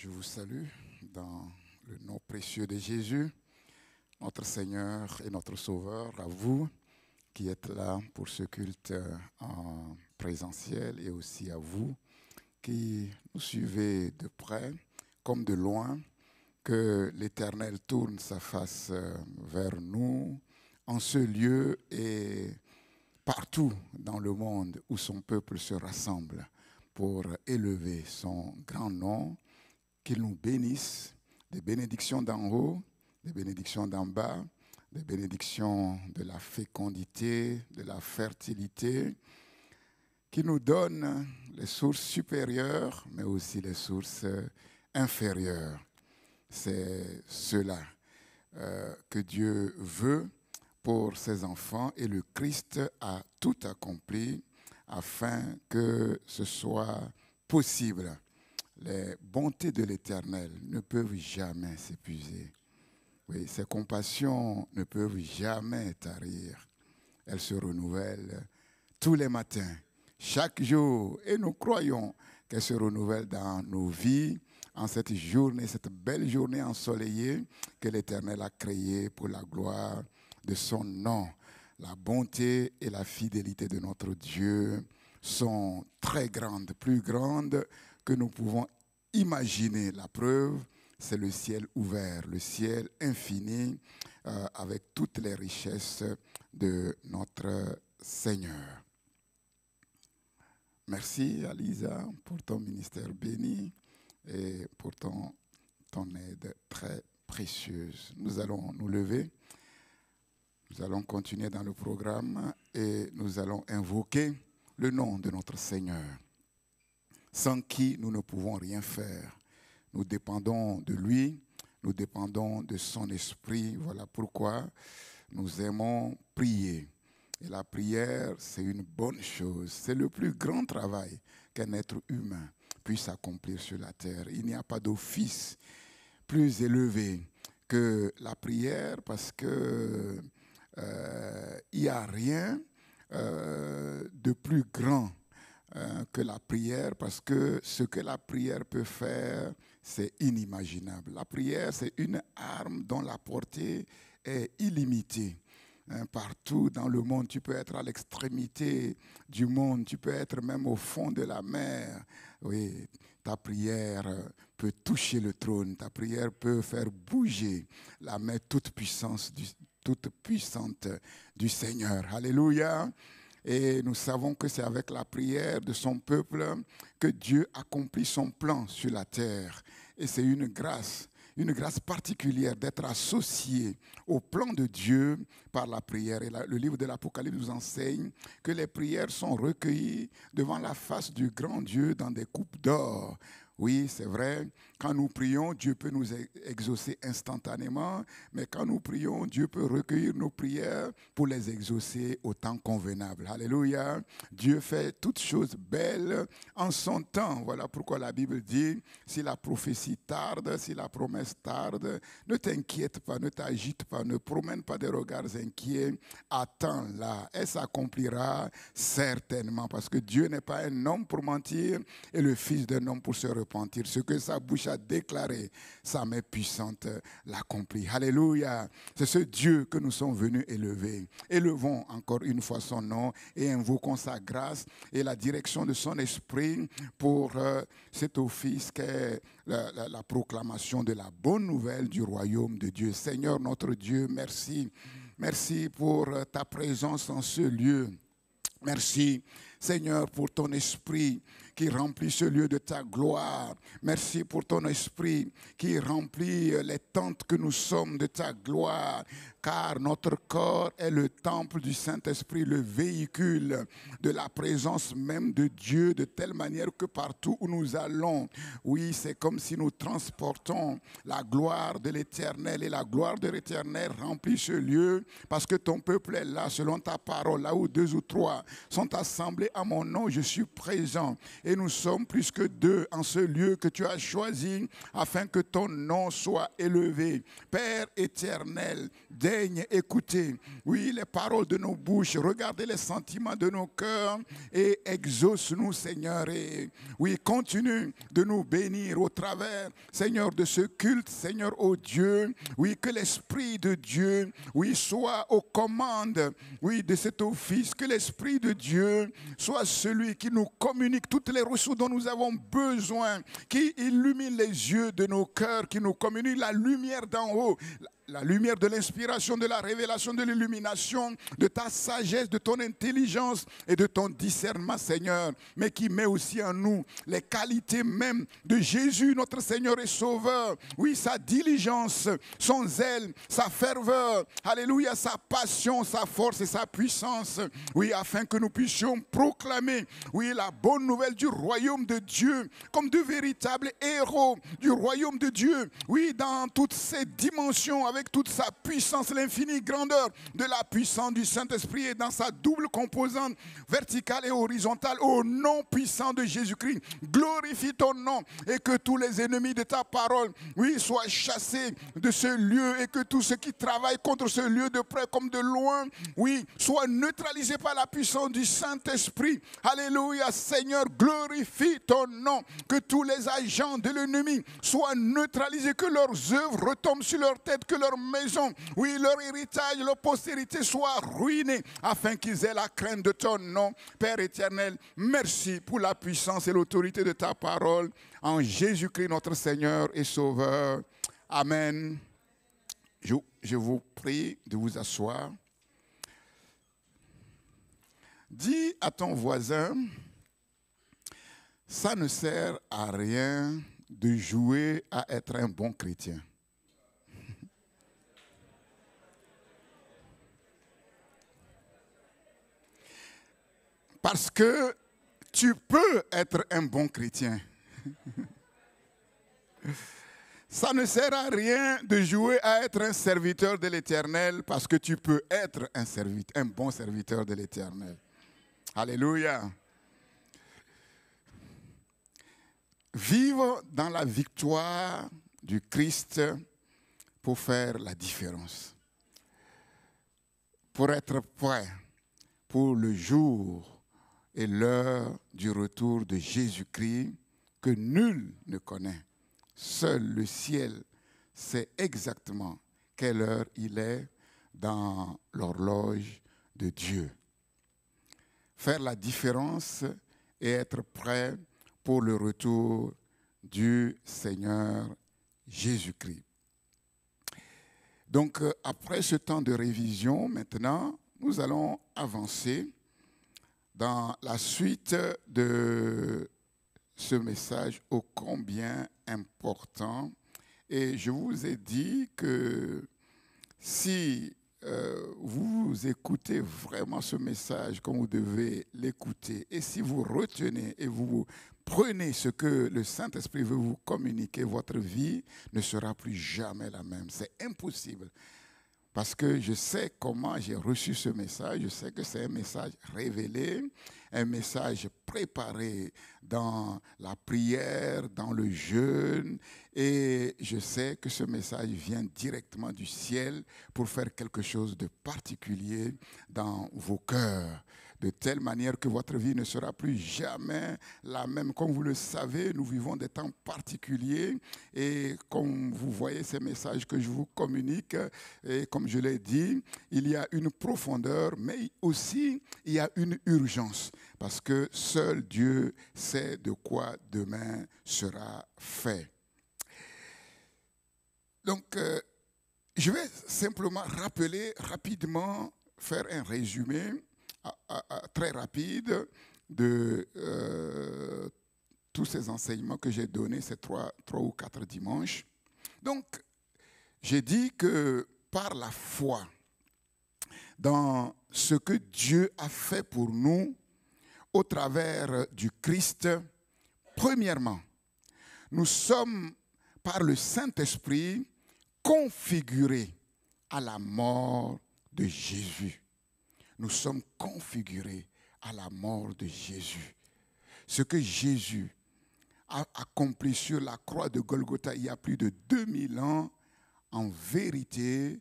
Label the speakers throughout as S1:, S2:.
S1: Je vous salue dans le nom précieux de Jésus, notre Seigneur et notre Sauveur, à vous qui êtes là pour ce culte en présentiel et aussi à vous qui nous suivez de près comme de loin, que l'Éternel tourne sa face vers nous en ce lieu et partout dans le monde où son peuple se rassemble pour élever son grand nom, qu'il nous bénisse, des bénédictions d'en haut, des bénédictions d'en bas, des bénédictions de la fécondité, de la fertilité, qui nous donne les sources supérieures, mais aussi les sources inférieures. C'est cela que Dieu veut pour ses enfants et le Christ a tout accompli afin que ce soit possible. Les bontés de l'Éternel ne peuvent jamais s'épuiser. Oui, ses compassions ne peuvent jamais tarir. Elles se renouvellent tous les matins, chaque jour. Et nous croyons qu'elles se renouvellent dans nos vies, en cette journée, cette belle journée ensoleillée que l'Éternel a créée pour la gloire de son nom. La bonté et la fidélité de notre Dieu sont très grandes, plus grandes que nous pouvons imaginer. La preuve, c'est le ciel ouvert, le ciel infini avec toutes les richesses de notre Seigneur. Merci Alisa pour ton ministère béni et pour ton aide très précieuse. Nous allons nous lever, nous allons continuer dans le programme et nous allons invoquer le nom de notre Seigneur, sans qui nous ne pouvons rien faire. Nous dépendons de lui, nous dépendons de son esprit. Voilà pourquoi nous aimons prier. Et la prière, c'est une bonne chose. C'est le plus grand travail qu'un être humain puisse accomplir sur la terre. Il n'y a pas d'office plus élevé que la prière parce que il n'y a rien de plus grand que la prière, parce que ce que la prière peut faire, c'est inimaginable. La prière, c'est une arme dont la portée est illimitée. Partout dans le monde, tu peux être à l'extrémité du monde, tu peux être même au fond de la mer. Oui, ta prière peut toucher le trône, ta prière peut faire bouger la main toute puissante du Seigneur. Alléluia. Et nous savons que c'est avec la prière de son peuple que Dieu accomplit son plan sur la terre. Et c'est une grâce particulière d'être associé au plan de Dieu par la prière. Et le livre de l'Apocalypse nous enseigne que les prières sont recueillies devant la face du grand Dieu dans des coupes d'or. Oui, c'est vrai, quand nous prions, Dieu peut nous exaucer instantanément, mais quand nous prions, Dieu peut recueillir nos prières pour les exaucer au temps convenable. Alléluia. Dieu fait toutes choses belles en son temps. Voilà pourquoi la Bible dit, si la prophétie tarde, si la promesse tarde, ne t'inquiète pas, ne t'agite pas, ne promène pas des regards inquiets, attends-la. Elle s'accomplira certainement, parce que Dieu n'est pas un homme pour mentir et le fils d'un homme pour se repentir. Ce que sa bouche a déclaré, sa main puissante l'accomplit. Alléluia. C'est ce Dieu que nous sommes venus élever. Élevons encore une fois son nom et invoquons sa grâce et la direction de son esprit pour cet office qu'est la proclamation de la bonne nouvelle du royaume de Dieu. Seigneur notre Dieu, merci. Merci pour ta présence en ce lieu. Merci, Seigneur, pour ton esprit qui remplit ce lieu de ta gloire. Merci pour ton esprit qui remplit les tentes que nous sommes de ta gloire. Car notre corps est le temple du Saint-Esprit, le véhicule de la présence même de Dieu, de telle manière que partout où nous allons, oui, c'est comme si nous transportons la gloire de l'Éternel, et la gloire de l'Éternel remplit ce lieu, parce que ton peuple est là, selon ta parole, là où 2 ou 3 sont assemblés à mon nom, je suis présent. Et nous sommes plus que deux en ce lieu que tu as choisi afin que ton nom soit élevé. Père éternel, daigne écouter, oui, les paroles de nos bouches, regardez les sentiments de nos cœurs et exauce-nous, Seigneur. Et oui, continue de nous bénir au travers, Seigneur, de ce culte, Seigneur, ô Dieu. Oui, que l'Esprit de Dieu, oui, soit aux commandes, oui, de cet office. Que l'Esprit de Dieu soit celui qui nous communique toutes les ressources dont nous avons besoin, qui illumine les yeux de nos cœurs, qui nous communique la lumière d'en haut, la lumière de l'inspiration, de la révélation, de l'illumination, de ta sagesse, de ton intelligence et de ton discernement, Seigneur, mais qui met aussi en nous les qualités même de Jésus, notre Seigneur et Sauveur. Oui, sa diligence, son zèle, sa ferveur, alléluia, sa passion, sa force et sa puissance. Oui, afin que nous puissions proclamer, oui, la bonne nouvelle du royaume de Dieu, comme de véritables héros du royaume de Dieu. Oui, dans toutes ses dimensions, avec toute sa puissance, l'infinie grandeur de la puissance du Saint-Esprit et dans sa double composante verticale et horizontale, au nom puissant de Jésus-Christ. Glorifie ton nom et que tous les ennemis de ta parole, oui, soient chassés de ce lieu et que tous ceux qui travaillent contre ce lieu de près comme de loin, oui, soient neutralisés par la puissance du Saint-Esprit. Alléluia, Seigneur, glorifie ton nom. Que tous les agents de l'ennemi soient neutralisés, que leurs œuvres retombent sur leur tête, que leur maison, oui, leur héritage, leur postérité soit ruinée, afin qu'ils aient la crainte de ton nom. Père éternel, merci pour la puissance et l'autorité de ta parole. En Jésus-Christ, notre Seigneur et Sauveur. Amen. Je vous prie de vous asseoir. Dis à ton voisin, ça ne sert à rien de jouer à être un bon chrétien. Parce que tu peux être un bon chrétien. Ça ne sert à rien de jouer à être un serviteur de l'Éternel parce que tu peux être un bon serviteur de l'Éternel. Alléluia. Vivre dans la victoire du Christ pour faire la différence. Pour être prêt pour le jour et l'heure du retour de Jésus-Christ que nul ne connaît. Seul le ciel sait exactement quelle heure il est dans l'horloge de Dieu. Faire la différence et être prêt pour le retour du Seigneur Jésus-Christ. Donc, après ce temps de révision, maintenant, nous allons avancer dans la suite de ce message ô combien important. Et je vous ai dit que si vous écoutez vraiment ce message comme vous devez l'écouter, et si vous retenez et vous prenez ce que le Saint-Esprit veut vous communiquer, votre vie ne sera plus jamais la même. C'est impossible. Parce que je sais comment j'ai reçu ce message, je sais que c'est un message révélé, un message préparé dans la prière, dans le jeûne, et je sais que ce message vient directement du ciel pour faire quelque chose de particulier dans vos cœurs, de telle manière que votre vie ne sera plus jamais la même. Comme vous le savez, nous vivons des temps particuliers et comme vous voyez ces messages que je vous communique, et comme je l'ai dit, il y a une profondeur, mais aussi il y a une urgence parce que seul Dieu sait de quoi demain sera fait. Donc, je vais simplement rappeler rapidement, faire un résumé très rapide de tous ces enseignements que j'ai donnés ces trois ou quatre dimanches. Donc, j'ai dit que par la foi dans ce que Dieu a fait pour nous au travers du Christ, premièrement, nous sommes par le Saint-Esprit configurés à la mort de Jésus. Nous sommes configurés à la mort de Jésus. Ce que Jésus a accompli sur la croix de Golgotha il y a plus de 2000 ans, en vérité,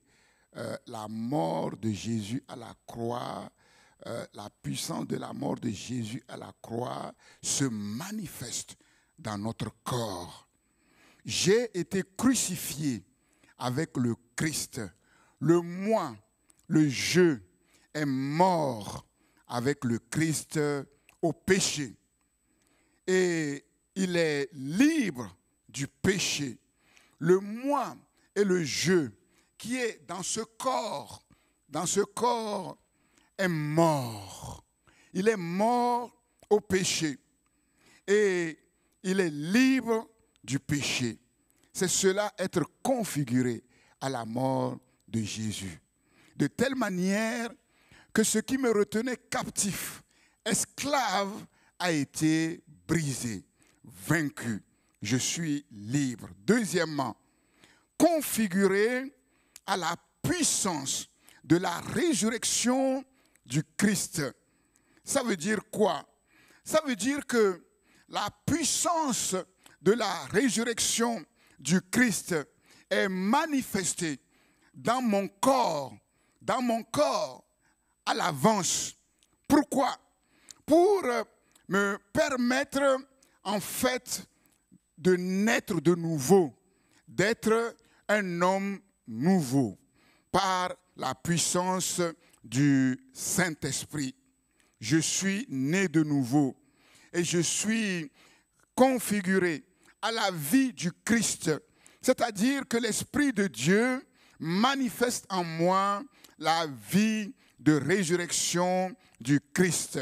S1: la mort de Jésus à la croix, la puissance de la mort de Jésus à la croix se manifeste dans notre corps. J'ai été crucifié avec le Christ. Le moi, le je, est mort avec le Christ au péché. Et il est libre du péché. Le moi et le je qui est dans ce corps est mort. Il est mort au péché. Et il est libre du péché. C'est cela, être configuré à la mort de Jésus. De telle manière que ce qui me retenait captif, esclave, a été brisé, vaincu. Je suis libre. Deuxièmement, configuré à la puissance de la résurrection du Christ. Ça veut dire quoi? Ça veut dire que la puissance de la résurrection du Christ est manifestée dans mon corps à l'avance. Pourquoi? Pour me permettre en fait de naître de nouveau, d'être un homme nouveau par la puissance du Saint-Esprit. Je suis né de nouveau et je suis configuré à la vie du Christ, c'est-à-dire que l'Esprit de Dieu manifeste en moi la vie de résurrection du Christ.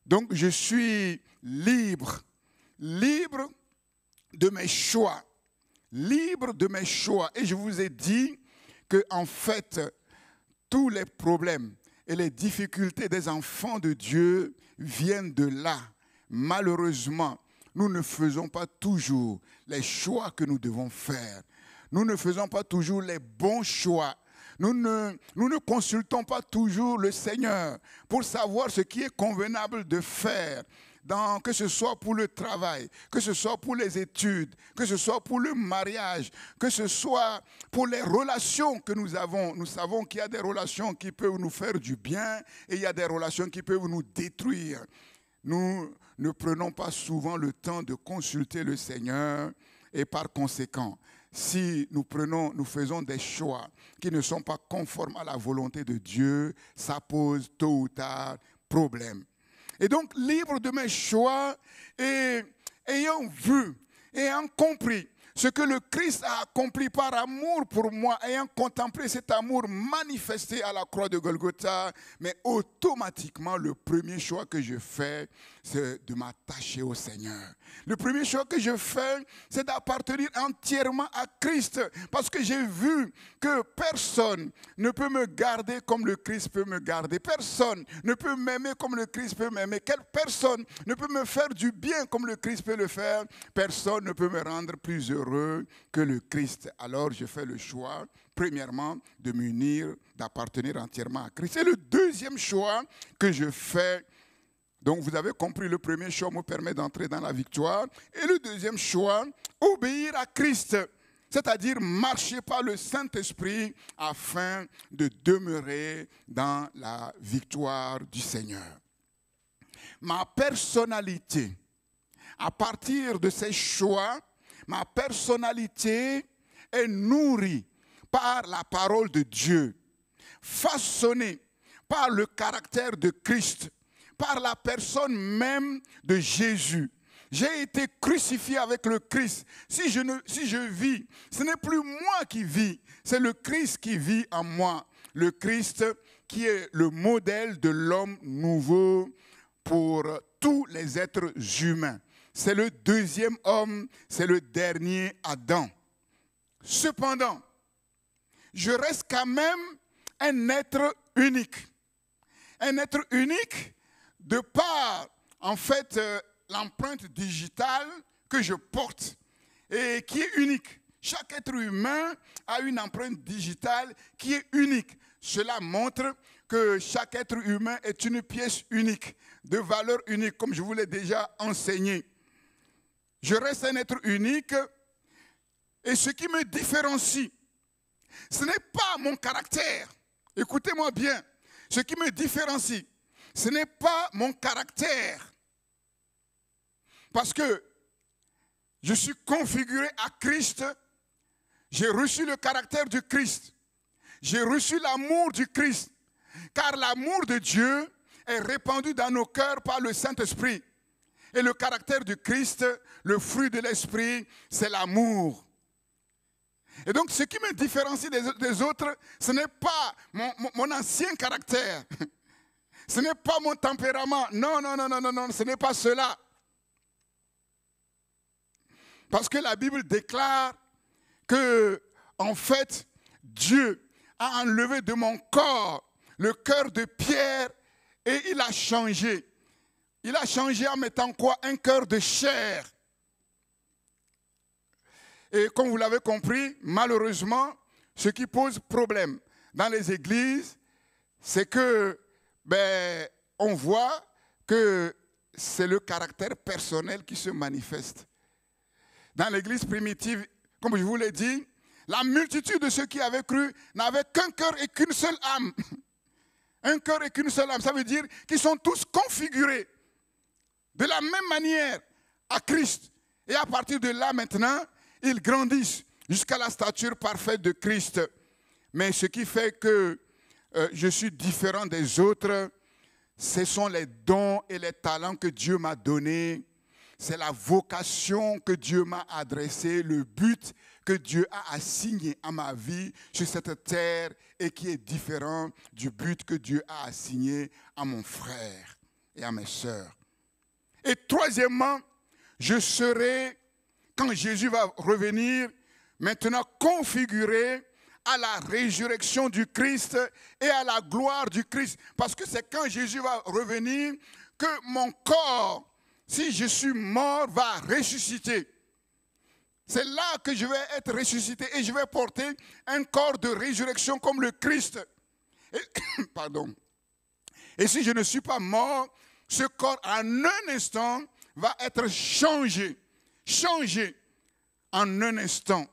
S1: Donc je suis libre de mes choix, libre de mes choix. Et je vous ai dit que en fait, tous les problèmes et les difficultés des enfants de Dieu viennent de là. Malheureusement, nous ne faisons pas toujours les choix que nous devons faire. Nous ne faisons pas toujours les bons choix. Nous ne consultons pas toujours le Seigneur pour savoir ce qui est convenable de faire, que ce soit pour le travail, que ce soit pour les études, que ce soit pour le mariage, que ce soit pour les relations que nous avons. Nous savons qu'il y a des relations qui peuvent nous faire du bien et il y a des relations qui peuvent nous détruire. Nous ne prenons pas souvent le temps de consulter le Seigneur et par conséquent, si nous faisons des choix qui ne sont pas conformes à la volonté de Dieu, ça pose tôt ou tard problème. Et donc, libre de mes choix et ayant vu, ayant compris ce que le Christ a accompli par amour pour moi, ayant contemplé cet amour manifesté à la croix de Golgotha, mais automatiquement, le premier choix que je fais, c'est de m'attacher au Seigneur. Le premier choix que je fais, c'est d'appartenir entièrement à Christ, parce que j'ai vu que personne ne peut me garder comme le Christ peut me garder. Personne ne peut m'aimer comme le Christ peut m'aimer. Personne ne peut me faire du bien comme le Christ peut le faire. Personne ne peut me rendre plus heureux que le Christ. Alors je fais le choix, premièrement, de m'unir, d'appartenir entièrement à Christ. C'est le deuxième choix que je fais. Donc vous avez compris, le premier choix me permet d'entrer dans la victoire. Et le deuxième choix, obéir à Christ. C'est-à-dire marcher par le Saint-Esprit afin de demeurer dans la victoire du Seigneur. Ma personnalité, à partir de ces choix, ma personnalité est nourrie par la parole de Dieu, façonnée par le caractère de Christ, par la personne même de Jésus. J'ai été crucifié avec le Christ. Si je vis, ce n'est plus moi qui vis, c'est le Christ qui vit en moi. Le Christ qui est le modèle de l'homme nouveau pour tous les êtres humains. C'est le deuxième homme, c'est le dernier Adam. Cependant, je reste quand même un être unique. Un être unique de par, en fait, l'empreinte digitale que je porte et qui est unique. Chaque être humain a une empreinte digitale qui est unique. Cela montre que chaque être humain est une pièce unique, de valeur unique, comme je vous l'ai déjà enseigné. Je reste un être unique et ce qui me différencie, ce n'est pas mon caractère. Écoutez-moi bien, ce qui me différencie, ce n'est pas mon caractère. Parce que je suis configuré à Christ, j'ai reçu le caractère du Christ, j'ai reçu l'amour du Christ, car l'amour de Dieu est répandu dans nos cœurs par le Saint-Esprit. Et le caractère du Christ, le fruit de l'Esprit, c'est l'amour. Et donc, ce qui me différencie des autres, ce n'est pas mon ancien caractère. Ce n'est pas mon tempérament. Non, non, non, non, non, non, ce n'est pas cela. Parce que la Bible déclare que, en fait, Dieu a enlevé de mon corps le cœur de pierre et il a changé. Il a changé en mettant quoi? Un cœur de chair. Et comme vous l'avez compris, malheureusement, ce qui pose problème dans les églises, c'est que, on voit que c'est le caractère personnel qui se manifeste. Dans l'église primitive, comme je vous l'ai dit, la multitude de ceux qui avaient cru n'avaient qu'un cœur et qu'une seule âme. Un cœur et qu'une seule âme, ça veut dire qu'ils sont tous configurés de la même manière à Christ. Et à partir de là maintenant, ils grandissent jusqu'à la stature parfaite de Christ. Mais ce qui fait que je suis différent des autres, ce sont les dons et les talents que Dieu m'a donnés. C'est la vocation que Dieu m'a adressée, le but que Dieu a assigné à ma vie sur cette terre et qui est différent du but que Dieu a assigné à mon frère et à mes sœurs. Et troisièmement, je serai, quand Jésus va revenir, maintenant configuré à la résurrection du Christ et à la gloire du Christ. Parce que c'est quand Jésus va revenir que mon corps, si je suis mort, va ressusciter. C'est là que je vais être ressuscité et je vais porter un corps de résurrection comme le Christ. Pardon. Et si je ne suis pas mort, ce corps en un instant va être changé. Changé en un instant.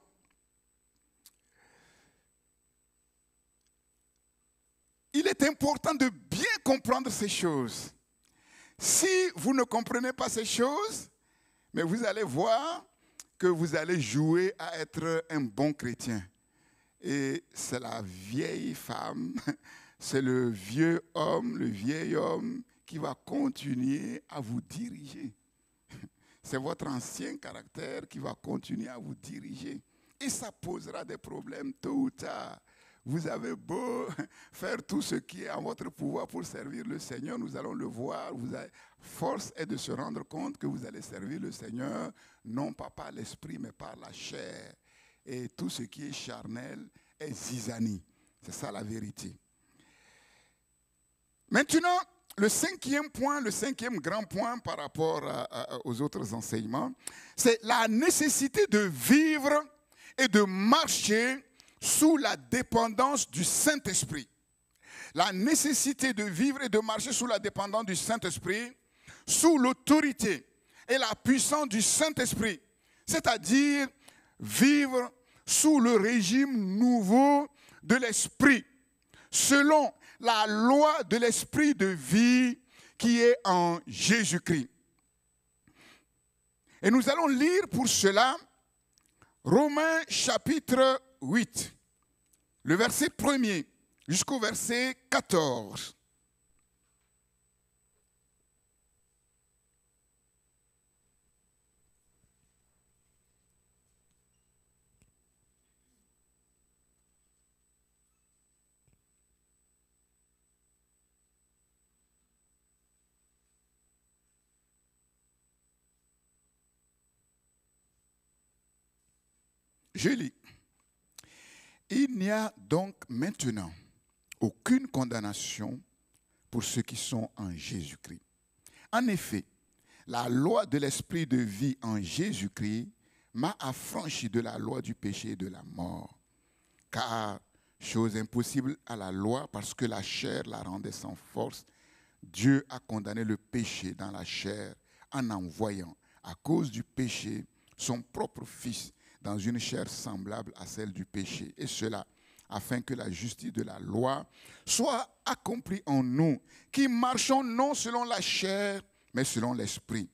S1: Il est important de bien comprendre ces choses. Si vous ne comprenez pas ces choses, mais vous allez voir que vous allez jouer à être un bon chrétien. Et c'est la vieille femme, c'est le vieux homme, le vieil homme qui va continuer à vous diriger. C'est votre ancien caractère qui va continuer à vous diriger. Et ça posera des problèmes tôt ou tard. Vous avez beau faire tout ce qui est en votre pouvoir pour servir le Seigneur, nous allons le voir. Force est de se rendre compte que vous allez servir le Seigneur, non pas par l'esprit, mais par la chair. Et tout ce qui est charnel est zizanie. C'est ça la vérité. Maintenant, le cinquième point, le cinquième grand point par rapport aux autres enseignements, c'est la nécessité de vivre et de marcher sous la dépendance du Saint-Esprit. La nécessité de vivre et de marcher sous la dépendance du Saint-Esprit, sous l'autorité et la puissance du Saint-Esprit. C'est-à-dire vivre sous le régime nouveau de l'Esprit, selon la loi de l'Esprit de vie qui est en Jésus-Christ. Et nous allons lire pour cela Romains chapitre 8, le verset 1er jusqu'au verset 14. Je lis. Il n'y a donc maintenant aucune condamnation pour ceux qui sont en Jésus-Christ. En effet, la loi de l'esprit de vie en Jésus-Christ m'a affranchi de la loi du péché et de la mort. Car chose impossible à la loi parce que la chair la rendait sans force, Dieu a condamné le péché dans la chair en envoyant, à cause du péché, son propre Fils dans une chair semblable à celle du péché. Et cela, afin que la justice de la loi soit accomplie en nous, qui marchons non selon la chair, mais selon l'esprit.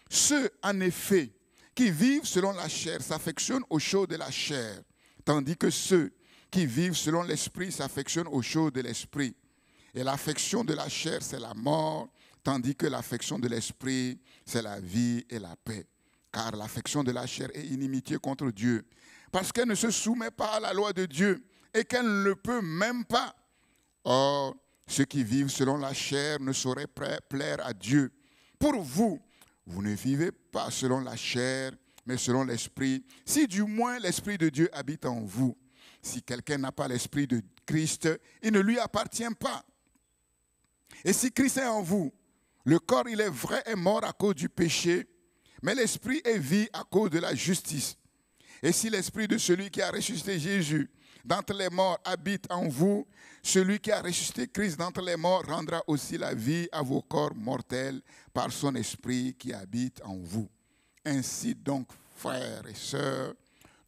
S1: Ceux, en effet, qui vivent selon la chair s'affectionnent aux choses de la chair, tandis que ceux qui vivent selon l'esprit s'affectionnent aux choses de l'esprit. Et l'affection de la chair, c'est la mort, tandis que l'affection de l'esprit, c'est la vie et la paix. Car l'affection de la chair est inimitié contre Dieu, parce qu'elle ne se soumet pas à la loi de Dieu et qu'elle ne le peut même pas. Or, ceux qui vivent selon la chair ne sauraient plaire à Dieu. Pour vous, vous ne vivez pas selon la chair, mais selon l'esprit, si du moins l'esprit de Dieu habite en vous. Si quelqu'un n'a pas l'esprit de Christ, il ne lui appartient pas. Et si Christ est en vous, le corps, il est vrai, est mort à cause du péché, mais l'esprit est vie à cause de la justice. Et si l'esprit de celui qui a ressuscité Jésus d'entre les morts habite en vous, celui qui a ressuscité Christ d'entre les morts rendra aussi la vie à vos corps mortels par son esprit qui habite en vous. Ainsi donc, frères et sœurs,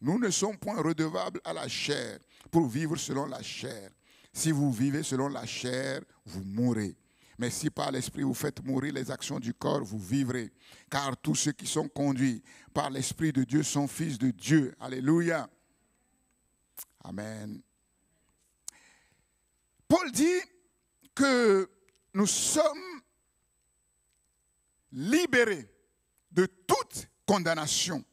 S1: nous ne sommes point redevables à la chair pour vivre selon la chair. Si vous vivez selon la chair, vous mourrez. Mais si par l'esprit vous faites mourir les actions du corps, vous vivrez. Car tous ceux qui sont conduits par l'esprit de Dieu sont fils de Dieu. Alléluia. Amen. Paul dit que nous sommes libérés de toute condamnation.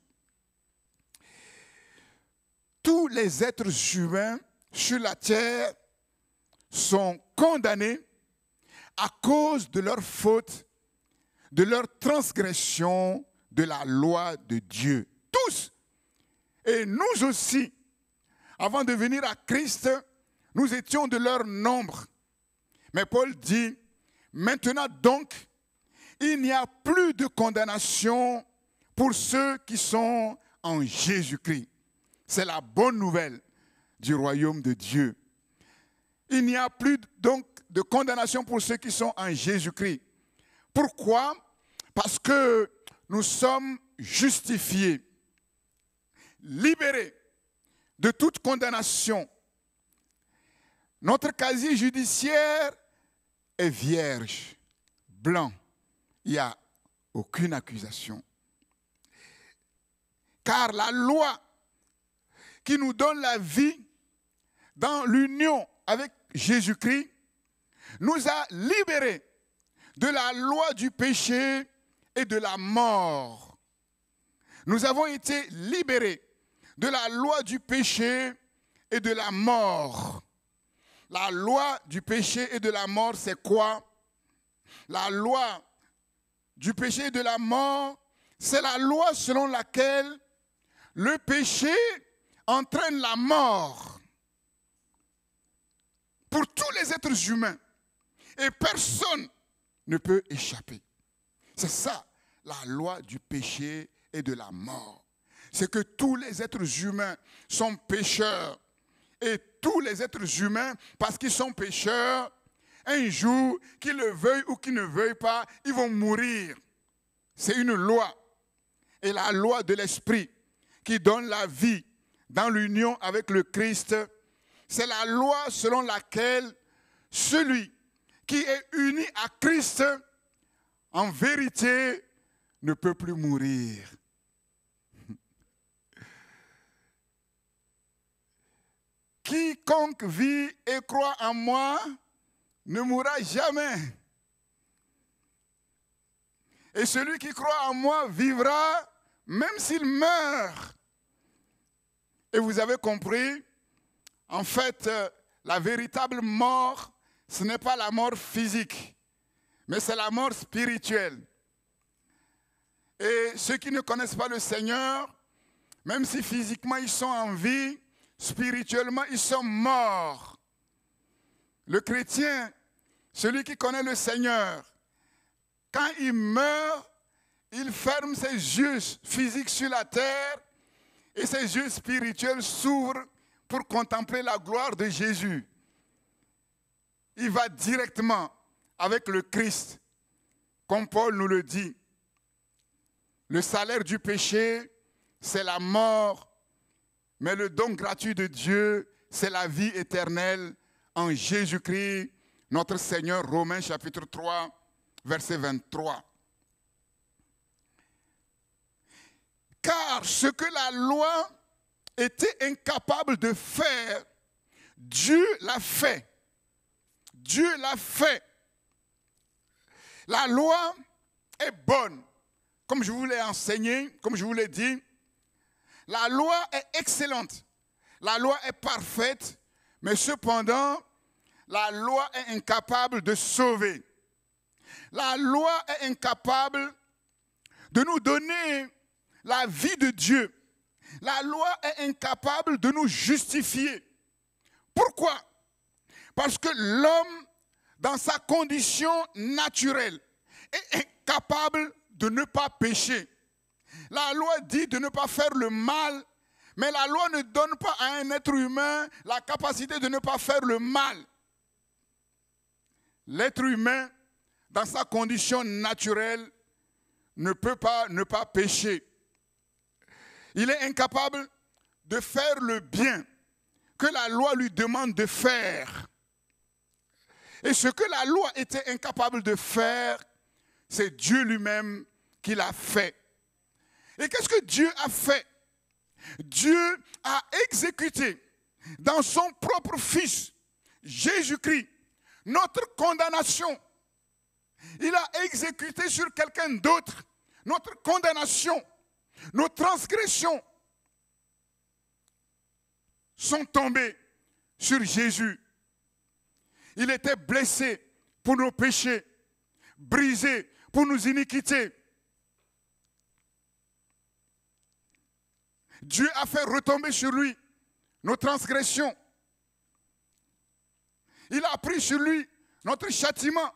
S1: Tous les êtres humains sur la terre sont condamnés à cause de leur faute, de leur transgression de la loi de Dieu. Tous. Et nous aussi, avant de venir à Christ, nous étions de leur nombre. Mais Paul dit, maintenant donc, il n'y a plus de condamnation pour ceux qui sont en Jésus-Christ. C'est la bonne nouvelle du royaume de Dieu. Il n'y a plus donc de condamnation pour ceux qui sont en Jésus-Christ. Pourquoi? Parce que nous sommes justifiés, libérés de toute condamnation. Notre casier judiciaire est vierge, blanc. Il n'y a aucune accusation. Car la loi qui nous donne la vie dans l'union avec Jésus-Christ nous a libérés de la loi du péché et de la mort. Nous avons été libérés de la loi du péché et de la mort. La loi du péché et de la mort, c'est quoi? La loi du péché et de la mort, c'est la loi selon laquelle le péché entraîne la mort pour tous les êtres humains. Et personne ne peut échapper. C'est ça, la loi du péché et de la mort. C'est que tous les êtres humains sont pécheurs. Et tous les êtres humains, parce qu'ils sont pécheurs, un jour, qu'ils le veuillent ou qu'ils ne veuillent pas, ils vont mourir. C'est une loi. Et la loi de l'esprit qui donne la vie dans l'union avec le Christ, c'est la loi selon laquelle celui qui est uni à Christ, en vérité, ne peut plus mourir. Quiconque vit et croit en moi ne mourra jamais. Et celui qui croit en moi vivra même s'il meurt. Et vous avez compris, en fait, la véritable mort, ce n'est pas la mort physique, mais c'est la mort spirituelle. Et ceux qui ne connaissent pas le Seigneur, même si physiquement ils sont en vie, spirituellement ils sont morts. Le chrétien, celui qui connaît le Seigneur, quand il meurt, il ferme ses yeux physiques sur la terre et ses yeux spirituels s'ouvrent pour contempler la gloire de Jésus, il va directement avec le Christ, comme Paul nous le dit. Le salaire du péché, c'est la mort, mais le don gratuit de Dieu, c'est la vie éternelle en Jésus-Christ, notre Seigneur. Romains chapitre 3, verset 23. Car ce que la loi était incapable de faire, Dieu l'a fait. Dieu l'a fait. La loi est bonne. Comme je vous l'ai enseigné, comme je vous l'ai dit, la loi est excellente. La loi est parfaite, mais cependant, la loi est incapable de sauver. La loi est incapable de nous donner la vie de Dieu. La loi est incapable de nous justifier. Pourquoi? Parce que l'homme, dans sa condition naturelle, est incapable de ne pas pécher. La loi dit de ne pas faire le mal, mais la loi ne donne pas à un être humain la capacité de ne pas faire le mal. L'être humain, dans sa condition naturelle, ne peut pas ne pas pécher. Il est incapable de faire le bien que la loi lui demande de faire. Et ce que la loi était incapable de faire, c'est Dieu lui-même qui l'a fait. Et qu'est-ce que Dieu a fait? Dieu a exécuté dans son propre Fils, Jésus-Christ, notre condamnation. Il a exécuté sur quelqu'un d'autre notre condamnation. Nos transgressions sont tombées sur Jésus. Il était blessé pour nos péchés, brisé pour nos iniquités. Dieu a fait retomber sur lui nos transgressions. Il a pris sur lui notre châtiment.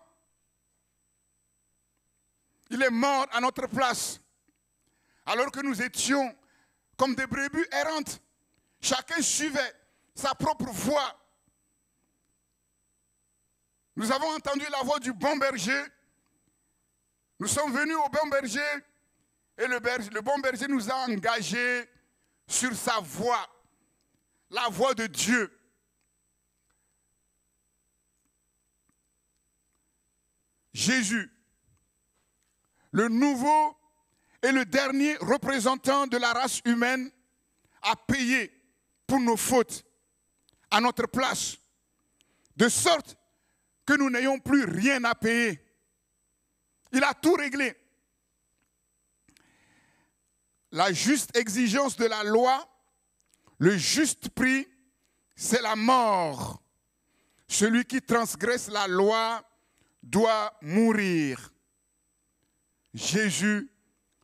S1: Il est mort à notre place. Alors que nous étions comme des brebis errantes. Chacun suivait sa propre voie. Nous avons entendu la voix du bon berger. Nous sommes venus au bon berger et le bon berger nous a engagés sur sa voie, la voie de Dieu. Jésus, le nouveau et le dernier représentant de la race humaine, a payé pour nos fautes à notre place, de sorte que nous n'ayons plus rien à payer. Il a tout réglé. La juste exigence de la loi, le juste prix, c'est la mort. Celui qui transgresse la loi doit mourir. Jésus,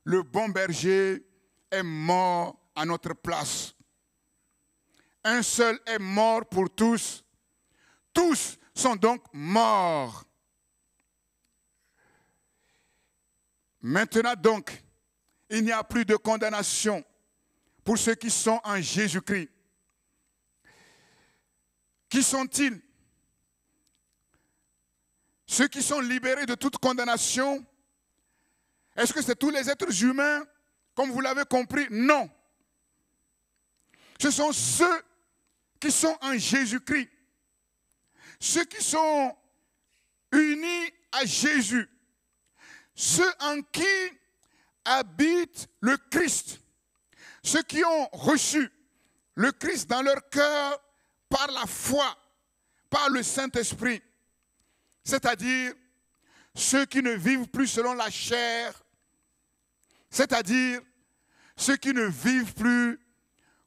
S1: le bon berger, est mort à notre place. Un seul est mort pour tous. Tous sont donc morts. Maintenant donc, il n'y a plus de condamnation pour ceux qui sont en Jésus-Christ. Qui sont-ils? Ceux qui sont libérés de toute condamnation. Est-ce que c'est tous les êtres humains, comme vous l'avez compris? Non. Ce sont ceux qui sont en Jésus-Christ. Ceux qui sont unis à Jésus. Ceux en qui habite le Christ. Ceux qui ont reçu le Christ dans leur cœur par la foi, par le Saint-Esprit. C'est-à-dire ceux qui ne vivent plus selon la chair, c'est-à-dire ceux qui ne vivent plus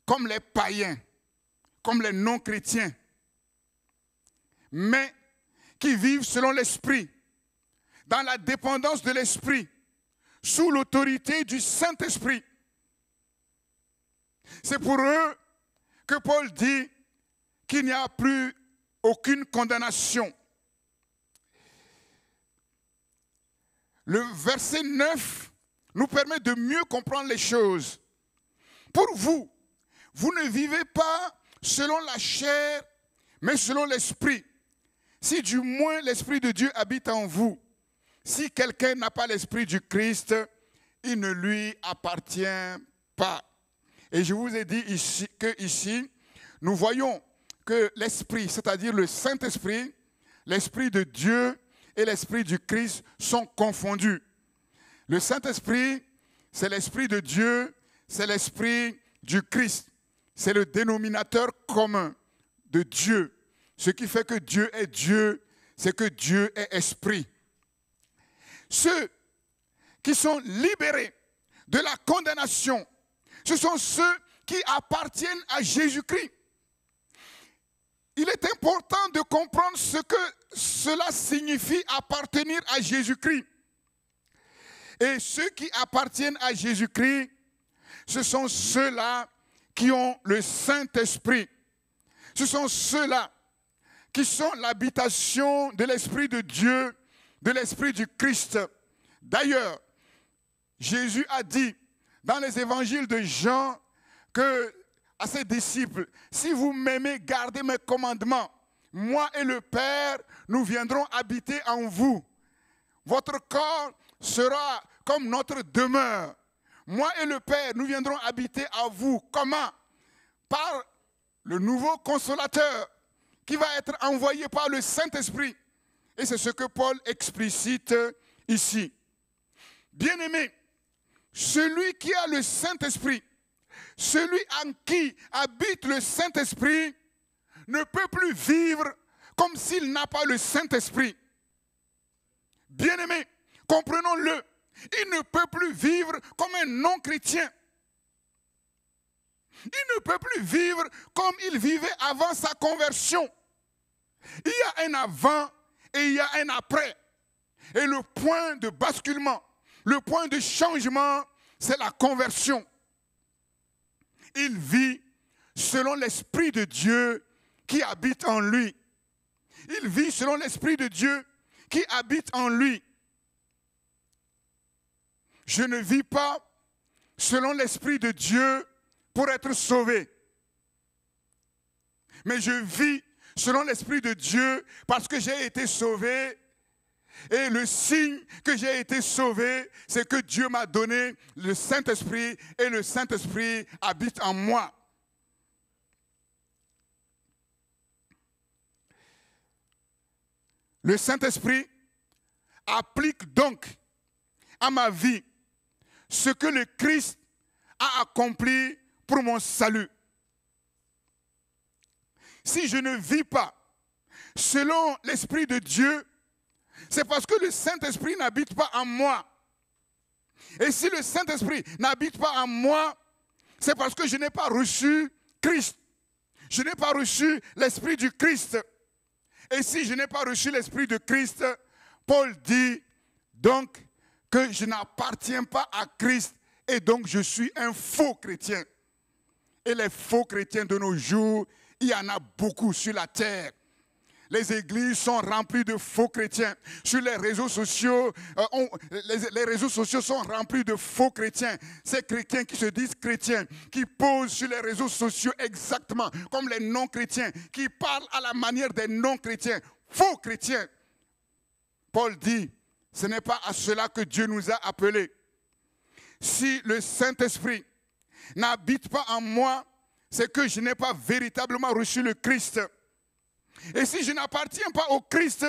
S1: comme les païens, comme les non-chrétiens, mais qui vivent selon l'Esprit, dans la dépendance de l'Esprit, sous l'autorité du Saint-Esprit. C'est pour eux que Paul dit qu'il n'y a plus aucune condamnation. Le verset 9 nous permet de mieux comprendre les choses. Pour vous, vous ne vivez pas selon la chair, mais selon l'esprit. Si du moins l'Esprit de Dieu habite en vous, si quelqu'un n'a pas l'Esprit du Christ, il ne lui appartient pas. Et je vous ai dit ici, nous voyons que l'Esprit, c'est-à-dire le Saint-Esprit, l'Esprit de Dieu et l'Esprit du Christ sont confondus. Le Saint-Esprit, c'est l'Esprit de Dieu, c'est l'Esprit du Christ. C'est le dénominateur commun de Dieu. Ce qui fait que Dieu est Dieu, c'est que Dieu est Esprit. Ceux qui sont libérés de la condamnation, ce sont ceux qui appartiennent à Jésus-Christ. Il est important de comprendre ce que cela signifie appartenir à Jésus-Christ. Et ceux qui appartiennent à Jésus-Christ, ce sont ceux-là qui ont le Saint-Esprit. Ce sont ceux-là qui sont l'habitation de l'Esprit de Dieu, de l'Esprit du Christ. D'ailleurs, Jésus a dit dans les évangiles de Jean à ses disciples, si vous m'aimez, gardez mes commandements. Moi et le Père, nous viendrons habiter en vous. Votre corps sera comme notre demeure. Moi et le Père, nous viendrons habiter à vous. Comment? Par le nouveau consolateur qui va être envoyé par le Saint-Esprit. Et c'est ce que Paul explicite ici. Bien-aimé, celui qui a le Saint-Esprit, celui en qui habite le Saint-Esprit, ne peut plus vivre comme s'il n'a pas le Saint-Esprit. Bien-aimé, comprenons-le, il ne peut plus vivre comme un non-chrétien. Il ne peut plus vivre comme il vivait avant sa conversion. Il y a un avant et il y a un après. Et le point de basculement, le point de changement, c'est la conversion. Il vit selon l'Esprit de Dieu qui habite en lui. Il vit selon l'Esprit de Dieu qui habite en lui. Je ne vis pas selon l'Esprit de Dieu pour être sauvé. Mais je vis selon l'Esprit de Dieu parce que j'ai été sauvé. Et le signe que j'ai été sauvé, c'est que Dieu m'a donné le Saint-Esprit et le Saint-Esprit habite en moi. Le Saint-Esprit applique donc à ma vie ce que le Christ a accompli pour mon salut. Si je ne vis pas selon l'Esprit de Dieu, c'est parce que le Saint-Esprit n'habite pas en moi. Et si le Saint-Esprit n'habite pas en moi, c'est parce que je n'ai pas reçu Christ. Je n'ai pas reçu l'Esprit du Christ. Et si je n'ai pas reçu l'Esprit de Christ, Paul dit donc que je n'appartiens pas à Christ et donc je suis un faux chrétien. Et les faux chrétiens de nos jours, il y en a beaucoup sur la terre. Les églises sont remplies de faux chrétiens. Sur les réseaux sociaux, les réseaux sociaux sont remplis de faux chrétiens. Ces chrétiens qui se disent chrétiens, qui posent sur les réseaux sociaux exactement comme les non-chrétiens, qui parlent à la manière des non-chrétiens. Faux chrétiens. Paul dit, ce n'est pas à cela que Dieu nous a appelés. Si le Saint-Esprit n'habite pas en moi, c'est que je n'ai pas véritablement reçu le Christ. Et si je n'appartiens pas au Christ,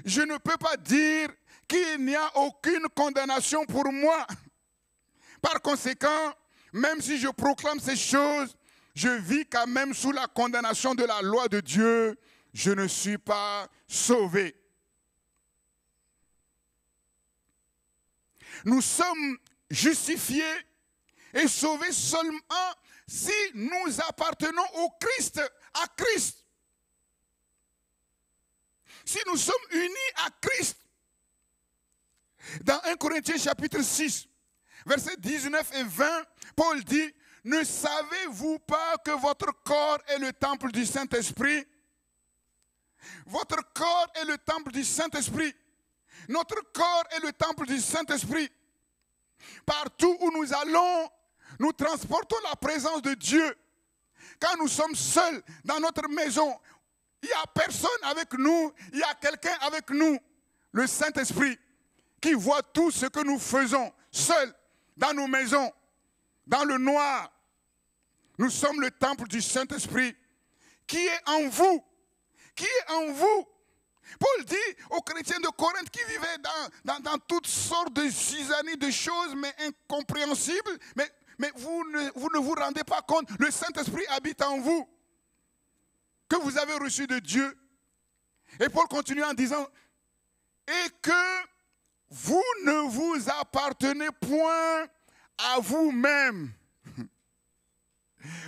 S1: je ne peux pas dire qu'il n'y a aucune condamnation pour moi. Par conséquent, même si je proclame ces choses, je vis quand même sous la condamnation de la loi de Dieu. Je ne suis pas sauvé. Nous sommes justifiés et sauvés seulement si nous appartenons au Christ, à Christ. Si nous sommes unis à Christ. Dans 1 Corinthiens chapitre 6, versets 19 et 20, Paul dit, « Ne savez-vous pas que votre corps est le temple du Saint-Esprit » Votre corps est le temple du Saint-Esprit. Notre corps est le temple du Saint-Esprit. Partout où nous allons, nous transportons la présence de Dieu. Quand nous sommes seuls dans notre maison, il n'y a personne avec nous, il y a quelqu'un avec nous, le Saint-Esprit, qui voit tout ce que nous faisons, seuls, dans nos maisons, dans le noir. Nous sommes le temple du Saint-Esprit, qui est en vous, qui est en vous. Paul dit aux chrétiens de Corinthe qui vivaient dans toutes sortes de zizanies, de choses, mais incompréhensibles, mais vous ne vous rendez pas compte, le Saint-Esprit habite en vous, que vous avez reçu de Dieu. Et Paul continue en disant, et que vous ne vous appartenez point à vous-même.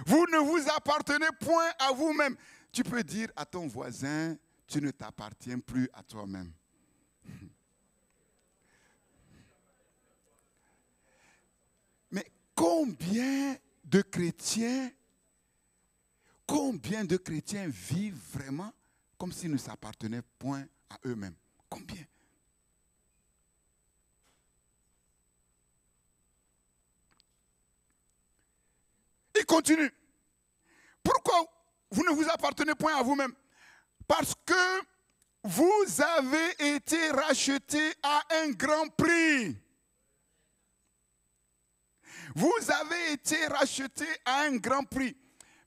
S1: Vous ne vous appartenez point à vous-même. Tu peux dire à ton voisin, tu ne t'appartiens plus à toi-même. Mais combien de chrétiens vivent vraiment comme s'ils ne s'appartenaient point à eux-mêmes? Combien? Il continue. Pourquoi vous ne vous appartenez point à vous-même? Parce que vous avez été rachetés à un grand prix. Vous avez été rachetés à un grand prix.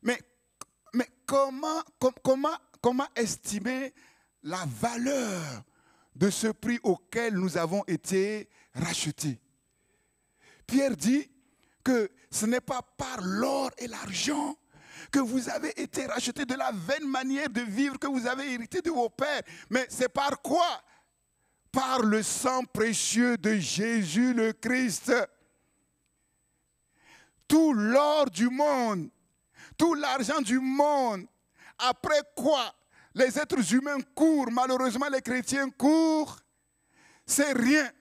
S1: Mais comment estimer la valeur de ce prix auquel nous avons été rachetés? Pierre dit que ce n'est pas par l'or et l'argent que vous avez été rachetés, de la vaine manière de vivre que vous avez hérité de vos pères. Mais c'est par quoi? Par le sang précieux de Jésus le Christ. Tout l'or du monde, tout l'argent du monde, après quoi les êtres humains courent, malheureusement les chrétiens courent, c'est rien.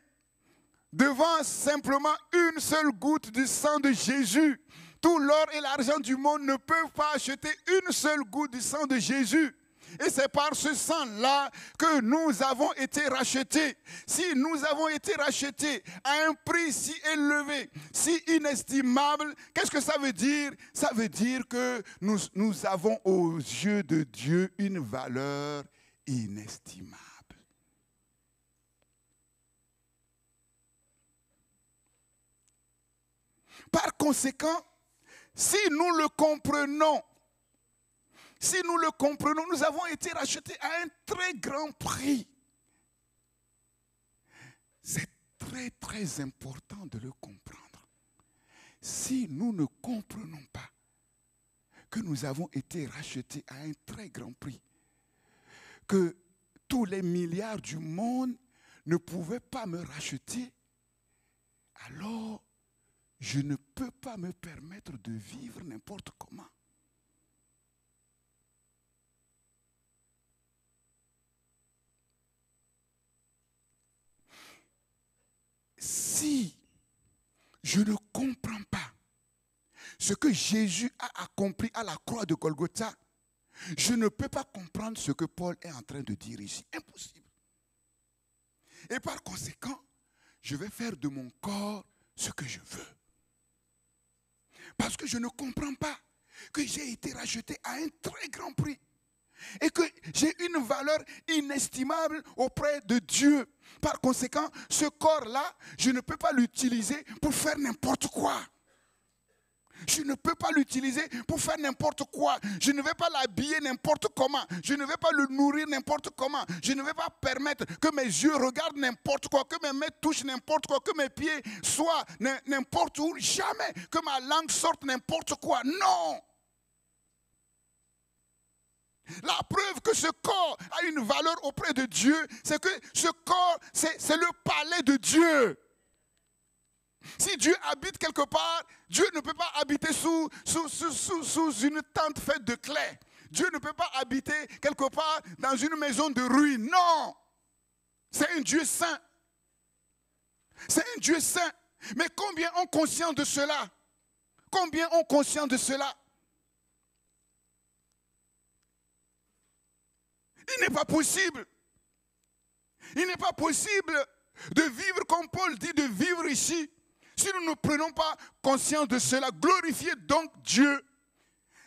S1: Devant simplement une seule goutte du sang de Jésus. Tout l'or et l'argent du monde ne peuvent pas acheter une seule goutte du sang de Jésus. Et c'est par ce sang-là que nous avons été rachetés. Si nous avons été rachetés à un prix si élevé, si inestimable, qu'est-ce que ça veut dire? Ça veut dire que nous avons aux yeux de Dieu une valeur inestimable. Par conséquent, si nous le comprenons, nous avons été rachetés à un très grand prix. C'est très très important de le comprendre. Si nous ne comprenons pas que nous avons été rachetés à un très grand prix, que tous les milliards du monde ne pouvaient pas me racheter, alors je ne peux pas me permettre de vivre n'importe comment. Si je ne comprends pas ce que Jésus a accompli à la croix de Golgotha, je ne peux pas comprendre ce que Paul est en train de dire ici. Impossible. Et par conséquent, je vais faire de mon corps ce que je veux. Parce que je ne comprends pas que j'ai été racheté à un très grand prix. Et que j'ai une valeur inestimable auprès de Dieu. Par conséquent, ce corps-là, je ne peux pas l'utiliser pour faire n'importe quoi. Je ne peux pas l'utiliser pour faire n'importe quoi. Je ne vais pas l'habiller n'importe comment. Je ne vais pas le nourrir n'importe comment. Je ne vais pas permettre que mes yeux regardent n'importe quoi, que mes mains touchent n'importe quoi, que mes pieds soient n'importe où. Jamais que ma langue sorte n'importe quoi. Non! La preuve que ce corps a une valeur auprès de Dieu, c'est que ce corps, c'est le palais de Dieu. Si Dieu habite quelque part, Dieu ne peut pas habiter sous une tente faite de claies. Dieu ne peut pas habiter quelque part dans une maison de ruines. Non! C'est un Dieu saint. C'est un Dieu saint. Mais combien ont conscience de cela? Combien ont conscience de cela? Il n'est pas possible. Il n'est pas possible de vivre comme Paul dit de vivre ici. Si nous ne prenons pas conscience de cela, glorifiez donc Dieu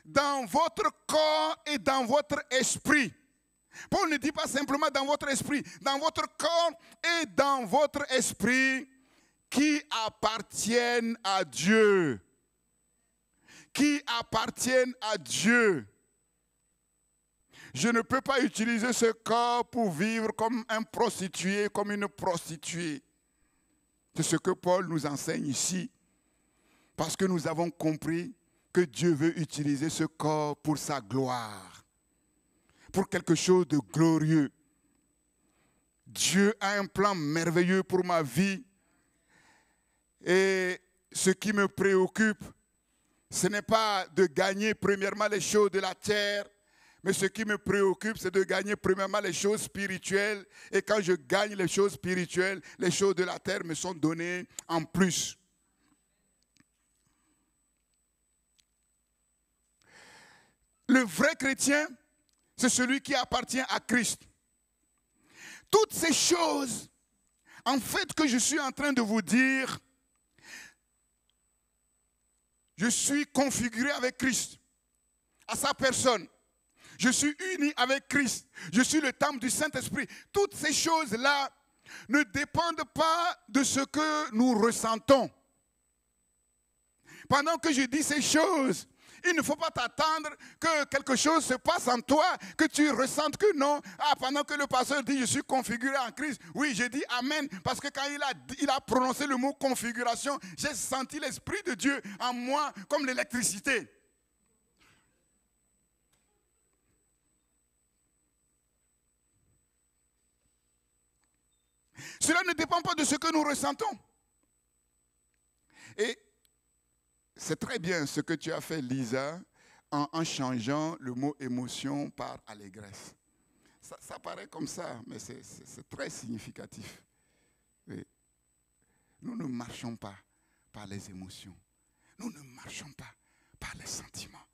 S1: dans votre corps et dans votre esprit. Paul ne dit pas simplement dans votre esprit, dans votre corps et dans votre esprit qui appartiennent à Dieu. Qui appartiennent à Dieu. Je ne peux pas utiliser ce corps pour vivre comme un prostitué, comme une prostituée. C'est ce que Paul nous enseigne ici. Parce que nous avons compris que Dieu veut utiliser ce corps pour sa gloire. Pour quelque chose de glorieux. Dieu a un plan merveilleux pour ma vie. Et ce qui me préoccupe, ce n'est pas de gagner premièrement les choses de la terre, mais ce qui me préoccupe, c'est de gagner premièrement les choses spirituelles. Et quand je gagne les choses spirituelles, les choses de la terre me sont données en plus. Le vrai chrétien, c'est celui qui appartient à Christ. Toutes ces choses, en fait, que je suis en train de vous dire, je suis configuré avec Christ, à sa personne. Je suis uni avec Christ. Je suis le temple du Saint-Esprit. Toutes ces choses-là ne dépendent pas de ce que nous ressentons. Pendant que je dis ces choses, il ne faut pas t'attendre que quelque chose se passe en toi, que tu ressentes que non. Ah, pendant que le pasteur dit, je suis configuré en Christ. Oui, j'ai dit Amen, parce que quand il a prononcé le mot configuration, j'ai senti l'Esprit de Dieu en moi comme l'électricité. Cela ne dépend pas de ce que nous ressentons. Et c'est très bien ce que tu as fait, Lisa, en changeant le mot émotion par allégresse. Ça paraît comme ça, mais c'est très significatif. Oui. Nous ne marchons pas par les émotions. Nous ne marchons pas par les sentiments.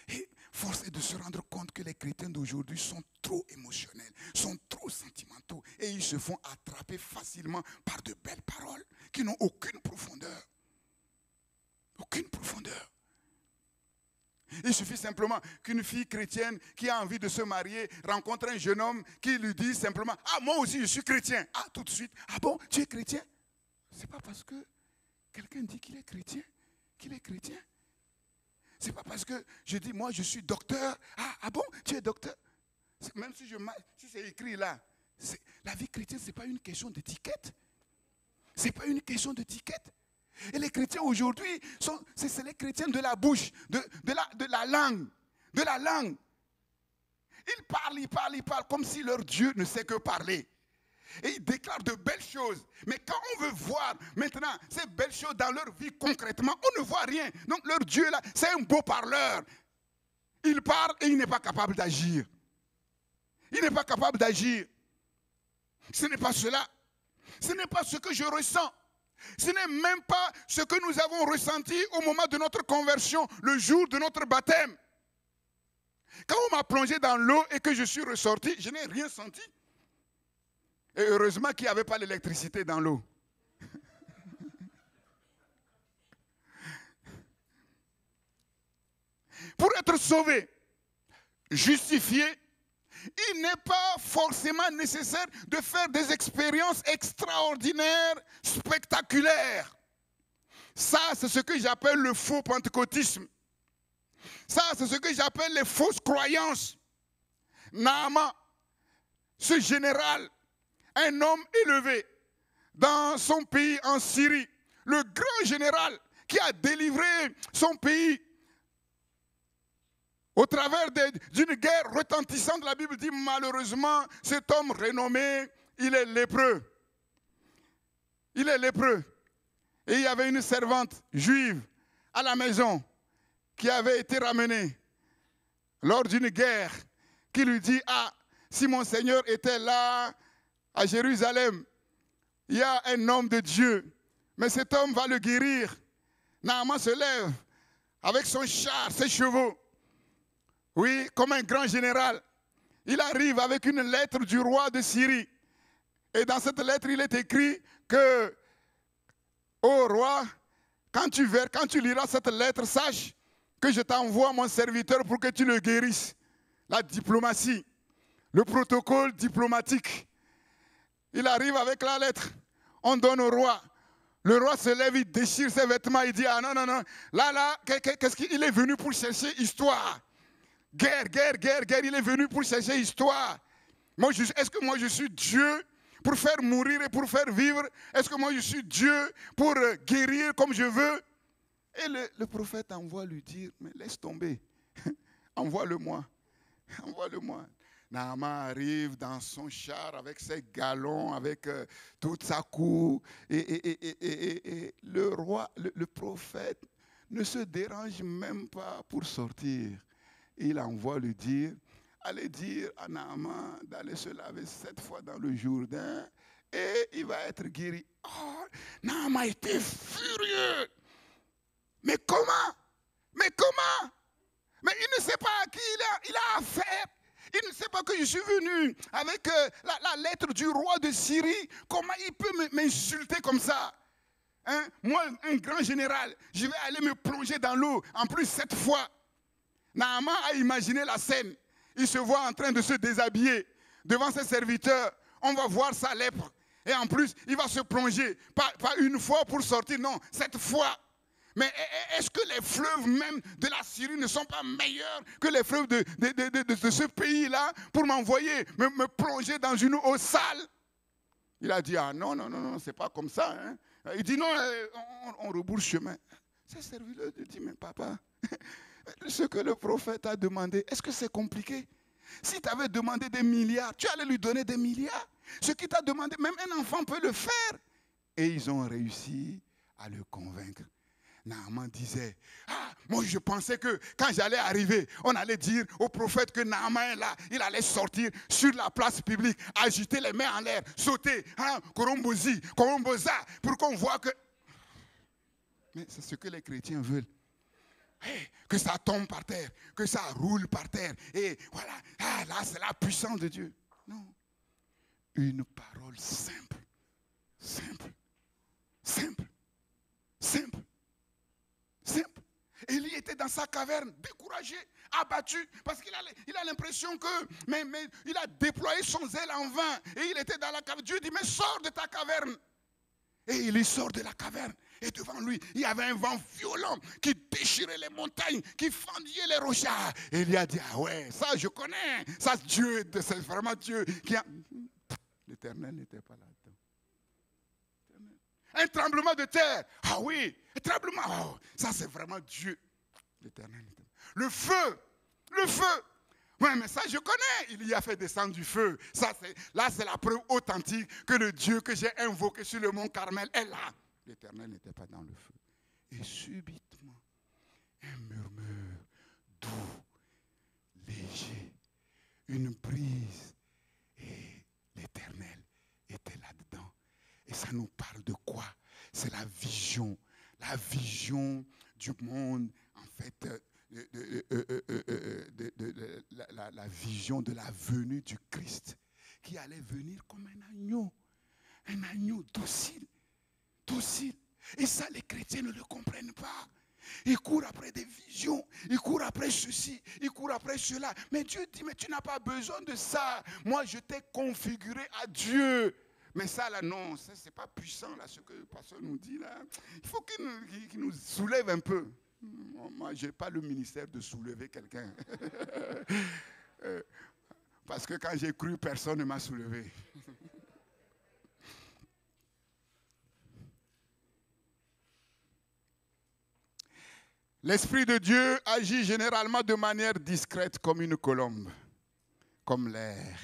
S1: Et force est de se rendre compte que les chrétiens d'aujourd'hui sont trop émotionnels, sont trop sentimentaux. Et ils se font attraper facilement par de belles paroles qui n'ont aucune profondeur. Aucune profondeur. Il suffit simplement qu'une fille chrétienne qui a envie de se marier rencontre un jeune homme qui lui dit simplement « Ah, moi aussi je suis chrétien ». Ah, tout de suite. « Ah bon, tu es chrétien ?» C'est pas parce que quelqu'un dit qu'il est chrétien qu'il est chrétien. C'est pas parce que je dis « Moi je suis docteur ». Ah bon, tu es docteur. Même si c'est écrit là, la vie chrétienne, ce n'est pas une question d'étiquette. Ce n'est pas une question d'étiquette. Et les chrétiens aujourd'hui, c'est les chrétiens de la bouche, de la langue. De la langue. Ils parlent comme si leur Dieu ne sait que parler. Et ils déclarent de belles choses. Mais quand on veut voir maintenant ces belles choses dans leur vie concrètement, on ne voit rien. Donc leur Dieu là, c'est un beau parleur. Il parle et il n'est pas capable d'agir. Il n'est pas capable d'agir. Ce n'est pas cela. Ce n'est pas ce que je ressens. Ce n'est même pas ce que nous avons ressenti au moment de notre conversion, le jour de notre baptême. Quand on m'a plongé dans l'eau et que je suis ressorti, je n'ai rien senti. Et heureusement qu'il n'y avait pas l'électricité dans l'eau. Pour être sauvé, justifié, il n'est pas forcément nécessaire de faire des expériences extraordinaires, spectaculaires. Ça, c'est ce que j'appelle le faux pentecôtisme. Ça, c'est ce que j'appelle les fausses croyances. Naaman, ce général, un homme élevé dans son pays en Syrie, le grand général qui a délivré son pays au travers d'une guerre retentissante. La Bible dit malheureusement, cet homme renommé, il est lépreux. Il est lépreux. Et il y avait une servante juive à la maison qui avait été ramenée lors d'une guerre, qui lui dit, ah, si mon Seigneur était là à Jérusalem, il y a un homme de Dieu, mais cet homme va le guérir. Naaman se lève avec son char, ses chevaux. Oui, comme un grand général. Il arrive avec une lettre du roi de Syrie. Et dans cette lettre, il est écrit que, ô roi, quand tu liras cette lettre, sache que je t'envoie mon serviteur pour que tu le guérisses. La diplomatie, le protocole diplomatique. Il arrive avec la lettre, on donne au roi. Le roi se lève, il déchire ses vêtements, il dit, ah non, non, non, là, qu'est-ce qu'il est venu pour chercher histoire. Guerre, il est venu pour chercher histoire. Est-ce que moi je suis Dieu pour faire mourir et pour faire vivre? Est-ce que moi je suis Dieu pour guérir comme je veux? Et le prophète envoie lui dire, mais laisse tomber, envoie-le-moi. Envoie-le-moi. Naaman arrive dans son char avec ses galons, avec toute sa cour. Et le roi, le prophète, ne se dérange même pas pour sortir. Il envoie lui dire, allez dire à Naaman d'aller se laver 7 fois dans le Jourdain et il va être guéri. Oh, Naaman était furieux. Mais comment? Mais il ne sait pas à qui il a affaire. Il ne sait pas que je suis venu avec la lettre du roi de Syrie. Comment il peut m'insulter comme ça? Hein? Moi, un grand général, je vais aller me plonger dans l'eau. En plus, 7 fois. Naaman a imaginé la scène. Il se voit en train de se déshabiller devant ses serviteurs. On va voir sa lèpre. Et en plus, il va se plonger. Pas une fois pour sortir, non, 7 fois. Mais est-ce que les fleuves même de la Syrie ne sont pas meilleurs que les fleuves de ce pays-là pour m'envoyer, me plonger dans une eau sale? Il a dit, ah non, c'est pas comme ça. Hein. Il dit, non, on rebrousse chemin. Ses serviteurs lui disent, mais papa, ce que le prophète a demandé, est-ce que c'est compliqué? Si tu avais demandé des milliards, tu allais lui donner des milliards. Ce qu'il t'a demandé, même un enfant peut le faire. Et ils ont réussi à le convaincre. Naaman disait, ah, moi je pensais que quand j'allais arriver, on allait dire au prophète que Naaman est là, il allait sortir sur la place publique, agiter les mains en l'air, sauter, hein, korombozi, koromboza, pour qu'on voit que... Mais c'est ce que les chrétiens veulent. Hey, que ça tombe par terre, que ça roule par terre, et voilà, ah, là c'est la puissance de Dieu. Non, une parole simple, simple, simple, simple. Simple. Élie était dans sa caverne, découragé, abattu, parce qu'il a l'impression que, mais il a déployé son zèle en vain, et il était dans la caverne. Dieu dit, mais sors de ta caverne. Et il sort de la caverne, et devant lui, il y avait un vent violent qui déchirait les montagnes, qui fendillait les rochers. Et il a dit, ah ouais, ça je connais, ça Dieu, c'est vraiment Dieu qui a... L'Éternel n'était pas là. Un tremblement de terre. Ah oui, un tremblement. Oh, ça, c'est vraiment Dieu. L'Éternel. Le feu. Oui, mais ça, je connais. Il y a fait descendre du feu. Là, c'est la preuve authentique que le Dieu que j'ai invoqué sur le mont Carmel est là. L'Éternel n'était pas dans le feu. Et subitement, un murmure doux, léger, une brise. Et l'Éternel était là-dedans. Et ça nous parle de quoi? C'est la vision du monde, en fait, la vision de la venue du Christ, qui allait venir comme un agneau docile. Et ça, les chrétiens ne le comprennent pas. Ils courent après des visions, ils courent après ceci, ils courent après cela. Mais Dieu dit, mais tu n'as pas besoin de ça. Moi, je t'ai configuré à Dieu. Mais ça, là, non, ça, c'est pas puissant, là, ce que le pasteur nous dit, là. Il faut qu'il nous soulève un peu. Moi, je n'ai pas le ministère de soulever quelqu'un. Parce que quand j'ai cru, personne ne m'a soulevé. L'Esprit de Dieu agit généralement de manière discrète comme une colombe, comme l'air.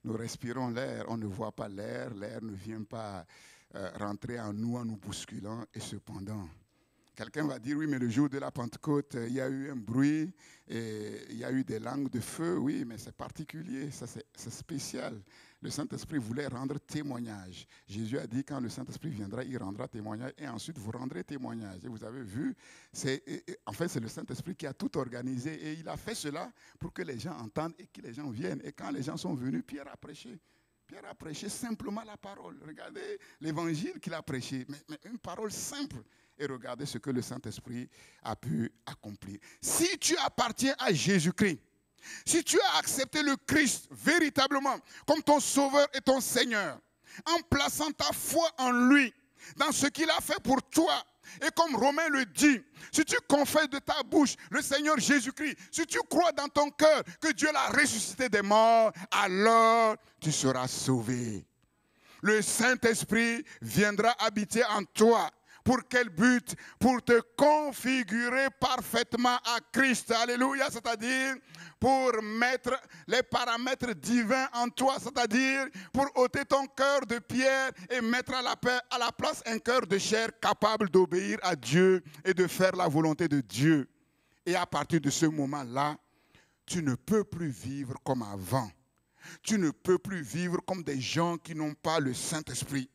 S1: Nous respirons l'air, on ne voit pas l'air ne vient pas rentrer en nous bousculant. Et cependant, quelqu'un va dire, oui, mais le jour de la Pentecôte, il y a eu un bruit, et il y a eu des langues de feu, oui, mais c'est particulier, ça c'est spécial. Le Saint-Esprit voulait rendre témoignage. Jésus a dit, quand le Saint-Esprit viendra, il rendra témoignage, et ensuite vous rendrez témoignage. Et vous avez vu, en fait, c'est le Saint-Esprit qui a tout organisé, et il a fait cela pour que les gens entendent et que les gens viennent. Et quand les gens sont venus, Pierre a prêché simplement la parole. Regardez l'évangile qu'il a prêché, mais une parole simple. et regardez ce que le Saint-Esprit a pu accomplir. Si tu appartiens à Jésus-Christ, si tu as accepté le Christ véritablement comme ton Sauveur et ton Seigneur, en plaçant ta foi en lui, dans ce qu'il a fait pour toi, et comme Romain le dit, si tu confesses de ta bouche le Seigneur Jésus-Christ, si tu crois dans ton cœur que Dieu l'a ressuscité des morts, alors tu seras sauvé. Le Saint-Esprit viendra habiter en toi. Pour quel but? Pour te configurer parfaitement à Christ. Alléluia. C'est-à-dire pour mettre les paramètres divins en toi. C'est-à-dire pour ôter ton cœur de pierre et mettre à la place un cœur de chair capable d'obéir à Dieu et de faire la volonté de Dieu. Et à partir de ce moment-là, tu ne peux plus vivre comme avant. Tu ne peux plus vivre comme des gens qui n'ont pas le Saint-Esprit.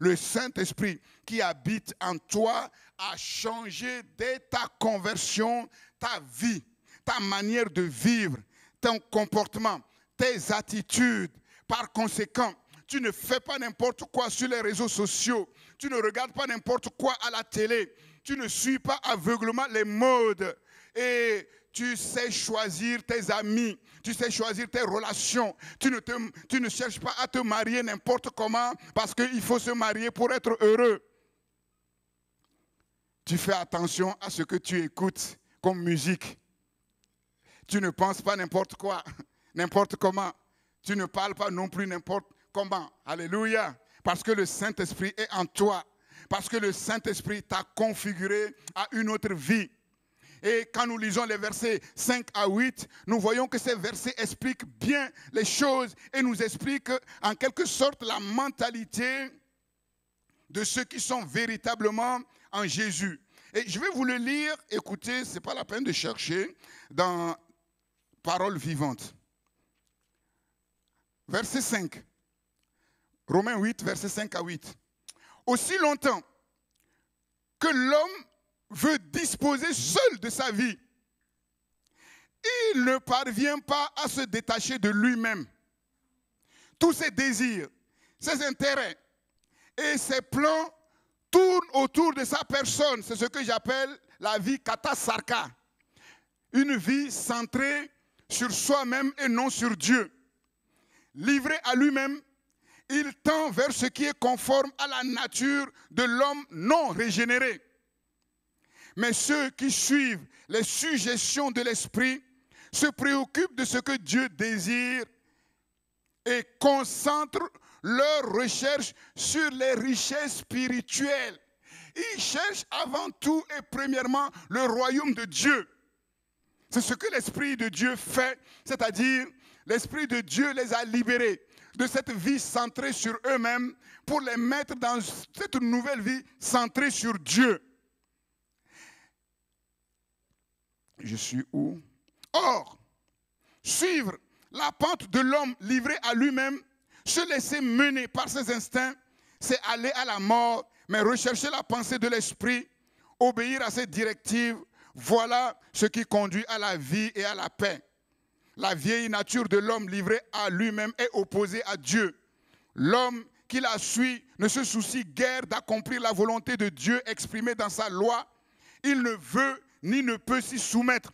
S1: Le Saint-Esprit qui habite en toi a changé dès ta conversion, ta vie, ta manière de vivre, ton comportement, tes attitudes. Par conséquent, tu ne fais pas n'importe quoi sur les réseaux sociaux. Tu ne regardes pas n'importe quoi à la télé. Tu ne suis pas aveuglement les modes. Et tu sais choisir tes amis, tu sais choisir tes relations. Tu ne cherches pas à te marier n'importe comment parce qu'il faut se marier pour être heureux. Tu fais attention à ce que tu écoutes comme musique. Tu ne penses pas n'importe quoi, n'importe comment. Tu ne parles pas non plus n'importe comment. Alléluia. Parce que le Saint-Esprit est en toi. Parce que le Saint-Esprit t'a configuré à une autre vie. Et quand nous lisons les versets 5 à 8, nous voyons que ces versets expliquent bien les choses et nous expliquent en quelque sorte la mentalité de ceux qui sont véritablement en Jésus. Et je vais vous le lire, écoutez, ce n'est pas la peine de chercher, dans Paroles vivantes. Verset 5. Romains 8, versets 5 à 8. Aussi longtemps que l'homme veut disposer seul de sa vie, il ne parvient pas à se détacher de lui-même. Tous ses désirs, ses intérêts et ses plans tournent autour de sa personne. C'est ce que j'appelle la vie katasarka. Une vie centrée sur soi-même et non sur Dieu. Livré à lui-même, il tend vers ce qui est conforme à la nature de l'homme non régénéré. Mais ceux qui suivent les suggestions de l'esprit se préoccupent de ce que Dieu désire et concentrent leur recherche sur les richesses spirituelles. Ils cherchent avant tout et premièrement le royaume de Dieu. C'est ce que l'Esprit de Dieu fait, c'est-à-dire l'Esprit de Dieu les a libérés de cette vie centrée sur eux-mêmes pour les mettre dans cette nouvelle vie centrée sur Dieu. Je suis où? Or, suivre la pente de l'homme livré à lui-même, se laisser mener par ses instincts, c'est aller à la mort, mais rechercher la pensée de l'esprit, obéir à ses directives, voilà ce qui conduit à la vie et à la paix. La vieille nature de l'homme livré à lui-même est opposée à Dieu. L'homme qui la suit ne se soucie guère d'accomplir la volonté de Dieu exprimée dans sa loi. Il ne veut ni ne peut s'y soumettre.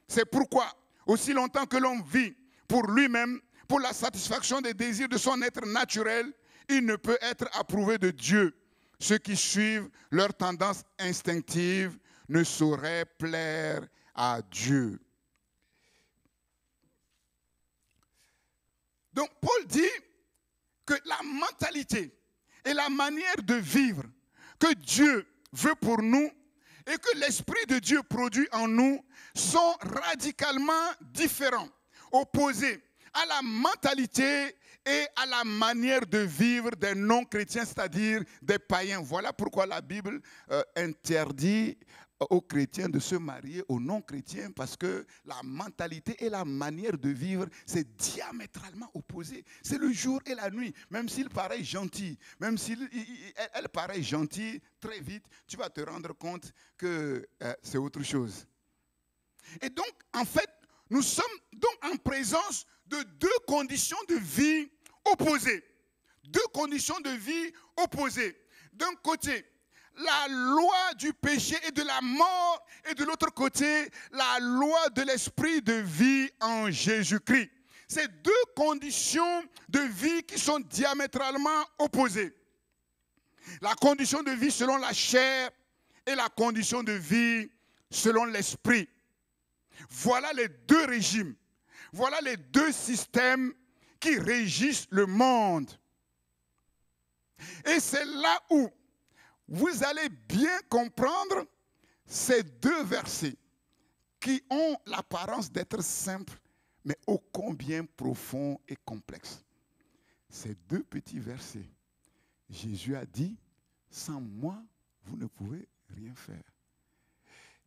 S1: C'est pourquoi, aussi longtemps que l'homme vit pour lui-même, pour la satisfaction des désirs de son être naturel, il ne peut être approuvé de Dieu. Ceux qui suivent leur tendance instinctive ne sauraient plaire à Dieu. Donc Paul dit que la mentalité et la manière de vivre que Dieu veut pour nous et que l'Esprit de Dieu produit en nous sont radicalement différents, opposés à la mentalité et à la manière de vivre des non-chrétiens, c'est-à-dire des païens. Voilà pourquoi la Bible interdit aux chrétiens de se marier aux non-chrétiens, parce que la mentalité et la manière de vivre, c'est diamétralement opposé. C'est le jour et la nuit. Même s'il paraît gentil, même s'il elle paraît gentille, très vite, tu vas te rendre compte que c'est autre chose. Et donc, en fait, nous sommes donc en présence de deux conditions de vie opposées. Deux conditions de vie opposées. D'un côté, la loi du péché et de la mort, et de l'autre côté, la loi de l'esprit de vie en Jésus-Christ. C'est deux conditions de vie qui sont diamétralement opposées. La condition de vie selon la chair et la condition de vie selon l'esprit. Voilà les deux régimes. Voilà les deux systèmes qui régissent le monde. Et c'est là où vous allez bien comprendre ces deux versets qui ont l'apparence d'être simples, mais ô combien profonds et complexes. Ces deux petits versets, Jésus a dit, sans moi, vous ne pouvez rien faire.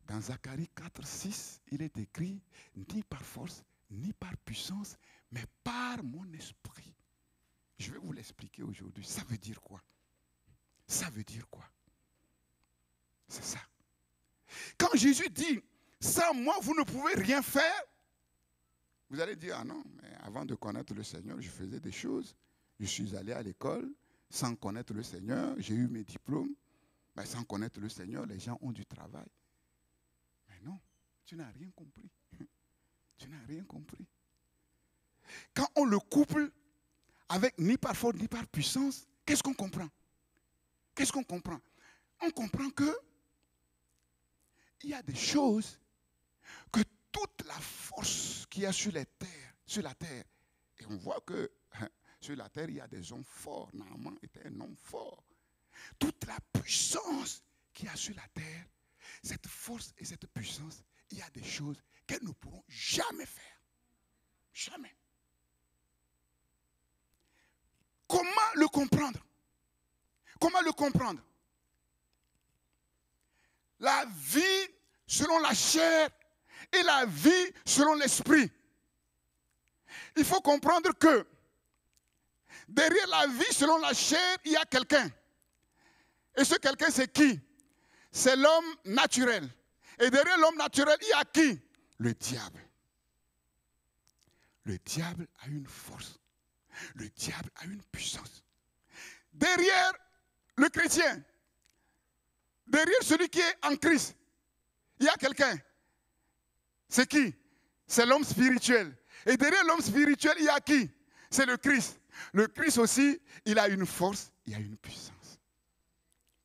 S1: Dans Zacharie 4, 6, il est écrit, ni par force, ni par puissance, mais par mon esprit. Je vais vous l'expliquer aujourd'hui. Ça veut dire quoi? Ça veut dire quoi? C'est ça. Quand Jésus dit, sans moi, vous ne pouvez rien faire, vous allez dire, ah non, mais avant de connaître le Seigneur, je faisais des choses. Je suis allé à l'école sans connaître le Seigneur. J'ai eu mes diplômes. Mais sans connaître le Seigneur, les gens ont du travail. Mais non, tu n'as rien compris. Tu n'as rien compris. Quand on le couple avec ni par force, ni par puissance, qu'est-ce qu'on comprend? Qu'est-ce qu'on comprend? On comprend que il y a des choses que toute la force qu'il y a sur la terre, et on voit que sur la terre, il y a des hommes forts. Naaman était un homme fort. Toute la puissance qu'il y a sur la terre, cette force et cette puissance, il y a des choses qu'elles ne pourront jamais faire. Jamais. Comment le comprendre? Comment le comprendre? La vie selon la chair et la vie selon l'esprit. Il faut comprendre que derrière la vie selon la chair, il y a quelqu'un. Et ce quelqu'un, c'est qui? C'est l'homme naturel. Et derrière l'homme naturel, il y a qui? Le diable. Le diable a une force. Le diable a une puissance. Derrière le chrétien, derrière celui qui est en Christ, il y a quelqu'un. C'est qui? C'est l'homme spirituel. Et derrière l'homme spirituel, il y a qui? C'est le Christ. Le Christ aussi, il a une force, il a une puissance.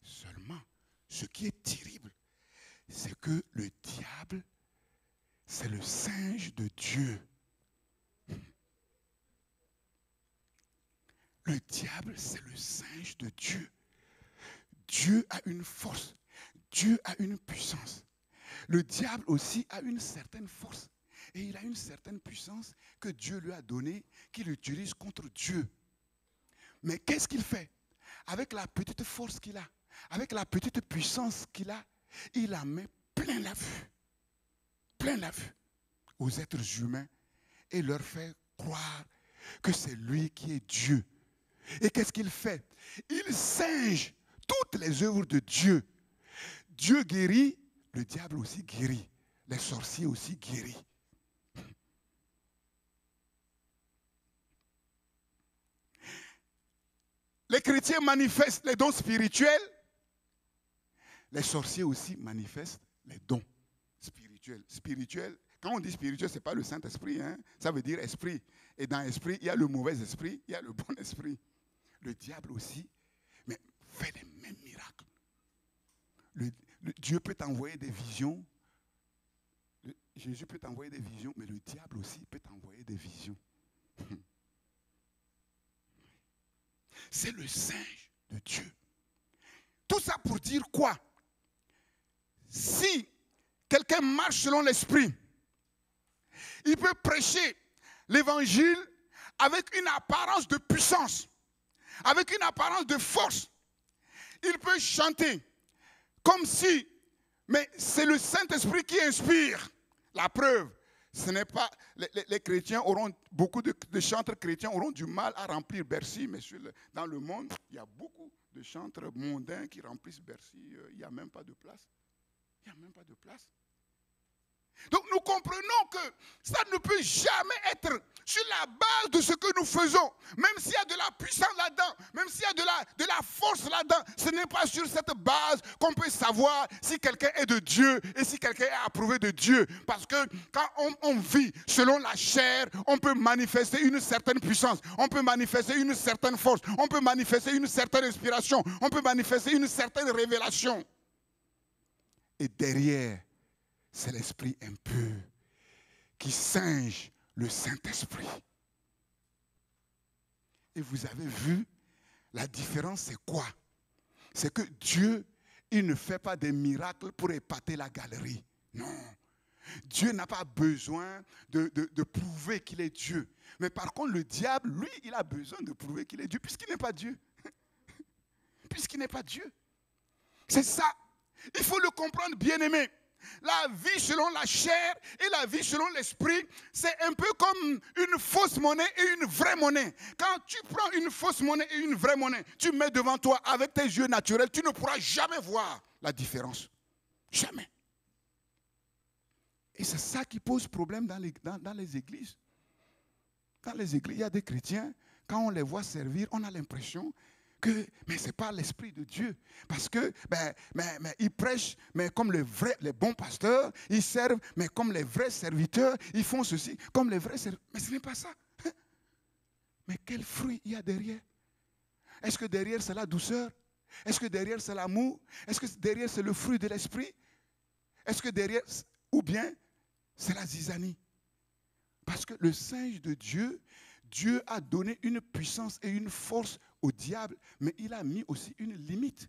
S1: Seulement, ce qui est terrible, c'est que le diable, c'est le singe de Dieu. Le diable, c'est le singe de Dieu. Dieu a une force. Dieu a une puissance. Le diable aussi a une certaine force. Et il a une certaine puissance que Dieu lui a donnée, qu'il utilise contre Dieu. Mais qu'est-ce qu'il fait? Avec la petite force qu'il a, avec la petite puissance qu'il a, il en met plein la vue. Plein la vue aux êtres humains et leur fait croire que c'est lui qui est Dieu. Et qu'est-ce qu'il fait? Il singe toutes les œuvres de Dieu. Dieu guérit, le diable aussi guérit. Les sorciers aussi guérissent. Les chrétiens manifestent les dons spirituels. Les sorciers aussi manifestent les dons spirituels. Spirituel, quand on dit spirituel, ce n'est pas le Saint-Esprit. Hein? Ça veut dire esprit. Et dans l'esprit, il y a le mauvais esprit, il y a le bon esprit. Le diable aussi, mais fait les mêmes miracles. Dieu peut t'envoyer des visions. Jésus peut t'envoyer des visions, mais le diable aussi peut t'envoyer des visions. C'est le singe de Dieu. Tout ça pour dire quoi? Si quelqu'un marche selon l'esprit, il peut prêcher l'évangile avec une apparence de puissance, avec une apparence de force. Il peut chanter comme si, mais c'est le Saint-Esprit qui inspire. La preuve, ce n'est pas, les chrétiens auront, beaucoup de chanteurs chrétiens auront du mal à remplir Bercy, mais dans le monde, il y a beaucoup de chanteurs mondains qui remplissent Bercy, il n'y a même pas de place. Il n'y a même pas de place. Donc nous comprenons que ça ne peut jamais être sur la base de ce que nous faisons, même s'il y a de la puissance là-dedans, même s'il y a de la force là-dedans, ce n'est pas sur cette base qu'on peut savoir si quelqu'un est de Dieu et si quelqu'un est approuvé de Dieu. Parce que quand on vit selon la chair, on peut manifester une certaine puissance, on peut manifester une certaine force, on peut manifester une certaine inspiration, on peut manifester une certaine révélation. Et derrière, c'est l'esprit impur qui singe le Saint-Esprit. Et vous avez vu, la différence c'est quoi? C'est que Dieu, il ne fait pas des miracles pour épater la galerie. Non. Dieu n'a pas besoin de prouver qu'il est Dieu. Mais par contre, le diable, lui, il a besoin de prouver qu'il est Dieu, puisqu'il n'est pas Dieu. Puisqu'il n'est pas Dieu. C'est ça. Il faut le comprendre, bien-aimé. La vie selon la chair et la vie selon l'esprit, c'est un peu comme une fausse monnaie et une vraie monnaie. Quand tu prends une fausse monnaie et une vraie monnaie, tu mets devant toi avec tes yeux naturels, tu ne pourras jamais voir la différence. Jamais. Et c'est ça qui pose problème dans les églises. Dans les églises, il y a des chrétiens, quand on les voit servir, on a l'impression que, mais ce n'est pas l'Esprit de Dieu. Parce que, ils prêchent, mais comme les bons pasteurs, ils servent, mais comme les vrais serviteurs, ils font ceci, comme les vrais serviteurs. Mais ce n'est pas ça. Mais quel fruit il y a derrière? Est-ce que derrière c'est la douceur? Est-ce que derrière c'est l'amour? Est-ce que derrière c'est le fruit de l'esprit? Est-ce que derrière, ou bien c'est la zizanie? Parce que le singe de Dieu, Dieu a donné une puissance et une force au diable, mais il a mis aussi une limite.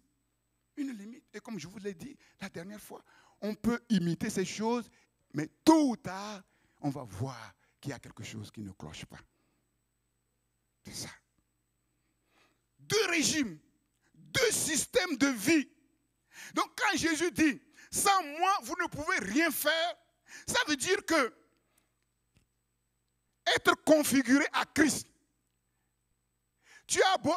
S1: Une limite. Et comme je vous l'ai dit la dernière fois, on peut imiter ces choses, mais tôt ou tard, on va voir qu'il y a quelque chose qui ne cloche pas. C'est ça. Deux régimes, deux systèmes de vie. Donc quand Jésus dit, sans moi, vous ne pouvez rien faire, ça veut dire que être configuré à Christ, tu as beau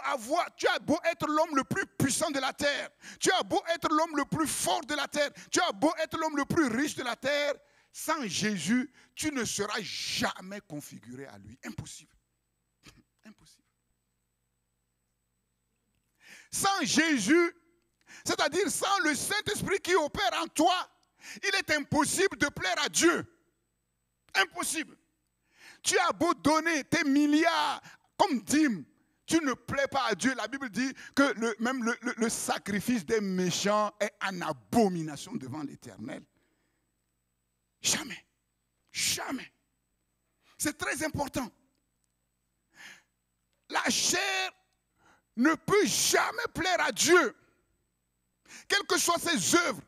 S1: être l'homme le plus puissant de la terre, tu as beau être l'homme le plus fort de la terre, tu as beau être l'homme le plus riche de la terre, sans Jésus, tu ne seras jamais configuré à lui. Impossible. Impossible. Sans Jésus, c'est-à-dire sans le Saint-Esprit qui opère en toi, il est impossible de plaire à Dieu. Impossible. Tu as beau donner tes milliards comme dîme, tu ne plais pas à Dieu. La Bible dit que même le sacrifice des méchants est en abomination devant l'Éternel. Jamais. Jamais. C'est très important. La chair ne peut jamais plaire à Dieu. Quelles que soient ses œuvres,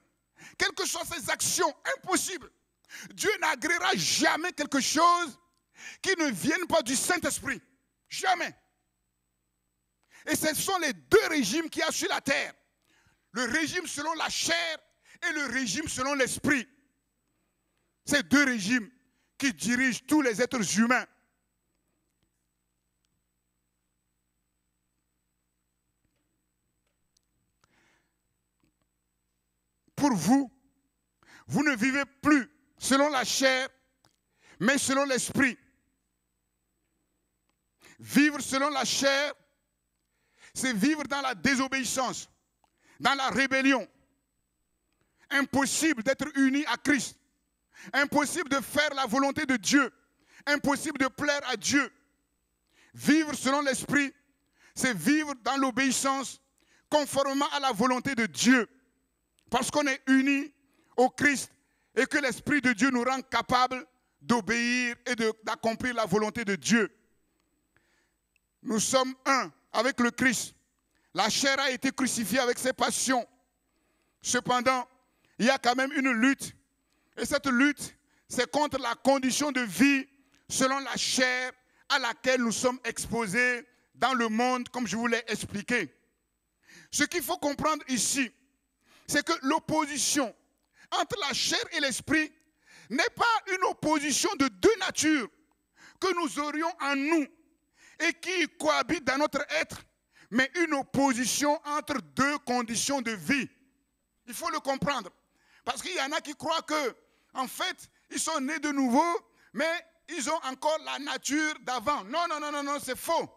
S1: quelles que soient ses actions, impossible. Dieu n'agréera jamais quelque chose qui ne vienne pas du Saint-Esprit. Jamais. Et ce sont les deux régimes qu'il y a sur la terre. Le régime selon la chair et le régime selon l'esprit. Ces deux régimes qui dirigent tous les êtres humains. Pour vous, vous ne vivez plus selon la chair, mais selon l'esprit. Vivre selon la chair, c'est vivre dans la désobéissance, dans la rébellion. Impossible d'être uni à Christ. Impossible de faire la volonté de Dieu. Impossible de plaire à Dieu. Vivre selon l'esprit, c'est vivre dans l'obéissance, conformément à la volonté de Dieu. Parce qu'on est unis au Christ et que l'Esprit de Dieu nous rend capables d'obéir et d'accomplir la volonté de Dieu. Nous sommes un avec le Christ. La chair a été crucifiée avec ses passions. Cependant, il y a quand même une lutte. Et cette lutte, c'est contre la condition de vie selon la chair à laquelle nous sommes exposés dans le monde, comme je vous l'ai expliqué. Ce qu'il faut comprendre ici, c'est que l'opposition entre la chair et l'esprit n'est pas une opposition de deux natures que nous aurions en nous et qui cohabitent dans notre être, mais une opposition entre deux conditions de vie. Il faut le comprendre. Parce qu'il y en a qui croient que, en fait, ils sont nés de nouveau, mais ils ont encore la nature d'avant. Non, non, non, non, non, c'est faux.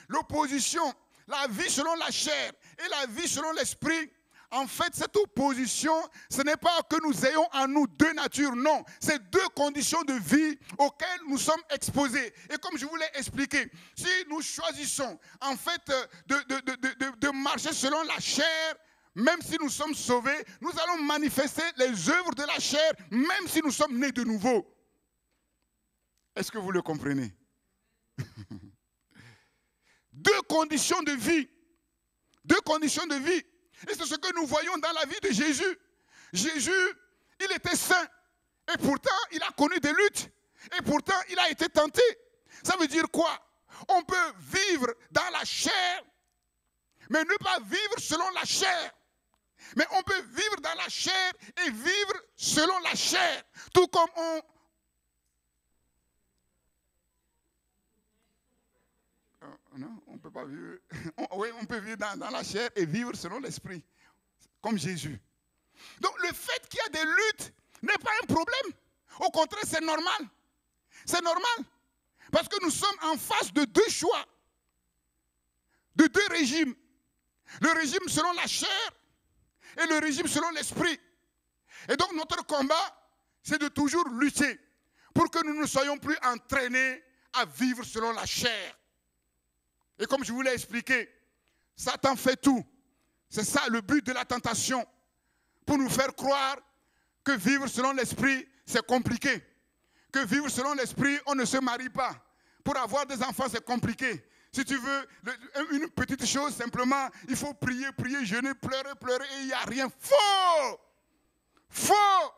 S1: L'opposition, la vie selon la chair et la vie selon l'esprit, en fait, cette opposition, ce n'est pas que nous ayons en nous deux natures, non. C'est deux conditions de vie auxquelles nous sommes exposés. Et comme je vous l'ai expliqué, si nous choisissons, en fait, de marcher selon la chair, même si nous sommes sauvés, nous allons manifester les œuvres de la chair, même si nous sommes nés de nouveau. Est-ce que vous le comprenez? Deux conditions de vie. Deux conditions de vie. Et c'est ce que nous voyons dans la vie de Jésus. Jésus, il était saint. Et pourtant, il a connu des luttes. Et pourtant, il a été tenté. Ça veut dire quoi? On peut vivre dans la chair, mais ne pas vivre selon la chair. Mais on peut vivre dans la chair et vivre selon la chair. Tout comme non, on ne peut pas vivre. Oui, on peut vivre dans la chair et vivre selon l'esprit, comme Jésus. Donc le fait qu'il y a des luttes n'est pas un problème. Au contraire, c'est normal. C'est normal. Parce que nous sommes en face de deux choix, de deux régimes. Le régime selon la chair et le régime selon l'esprit. Et donc notre combat, c'est de toujours lutter pour que nous ne soyons plus entraînés à vivre selon la chair. Et comme je vous l'ai expliqué, Satan fait tout. C'est ça le but de la tentation. Pour nous faire croire que vivre selon l'esprit, c'est compliqué. Que vivre selon l'esprit, on ne se marie pas. Pour avoir des enfants, c'est compliqué. Si tu veux une petite chose, simplement, il faut prier, prier, jeûner, pleurer, pleurer, et il n'y a rien. Faux! Faux!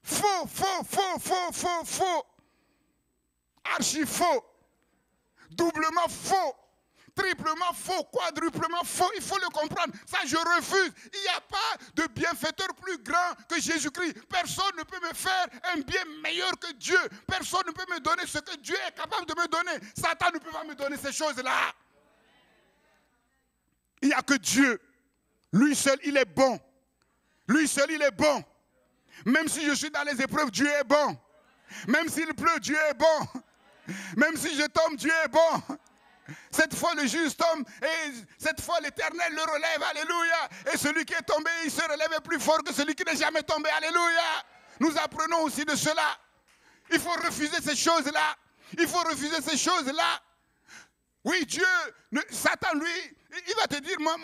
S1: Faux, faux, faux, faux, faux, faux. Archi faux. Doublement faux, triplement faux, quadruplement faux. Il faut le comprendre. Ça, je refuse. Il n'y a pas de bienfaiteur plus grand que Jésus-Christ. Personne ne peut me faire un bien meilleur que Dieu. Personne ne peut me donner ce que Dieu est capable de me donner. Satan ne peut pas me donner ces choses-là. Il n'y a que Dieu. Lui seul, il est bon. Lui seul, il est bon. Même si je suis dans les épreuves, Dieu est bon. Même s'il pleut, Dieu est bon. Même si je tombe, Dieu est bon. Cette fois, le juste tombe et cette fois, l'Éternel le relève. Alléluia. Et celui qui est tombé, il se relève plus fort que celui qui n'est jamais tombé. Alléluia. Nous apprenons aussi de cela. Il faut refuser ces choses-là. Il faut refuser ces choses-là. Oui, Dieu, Satan, lui, il va te dire, moi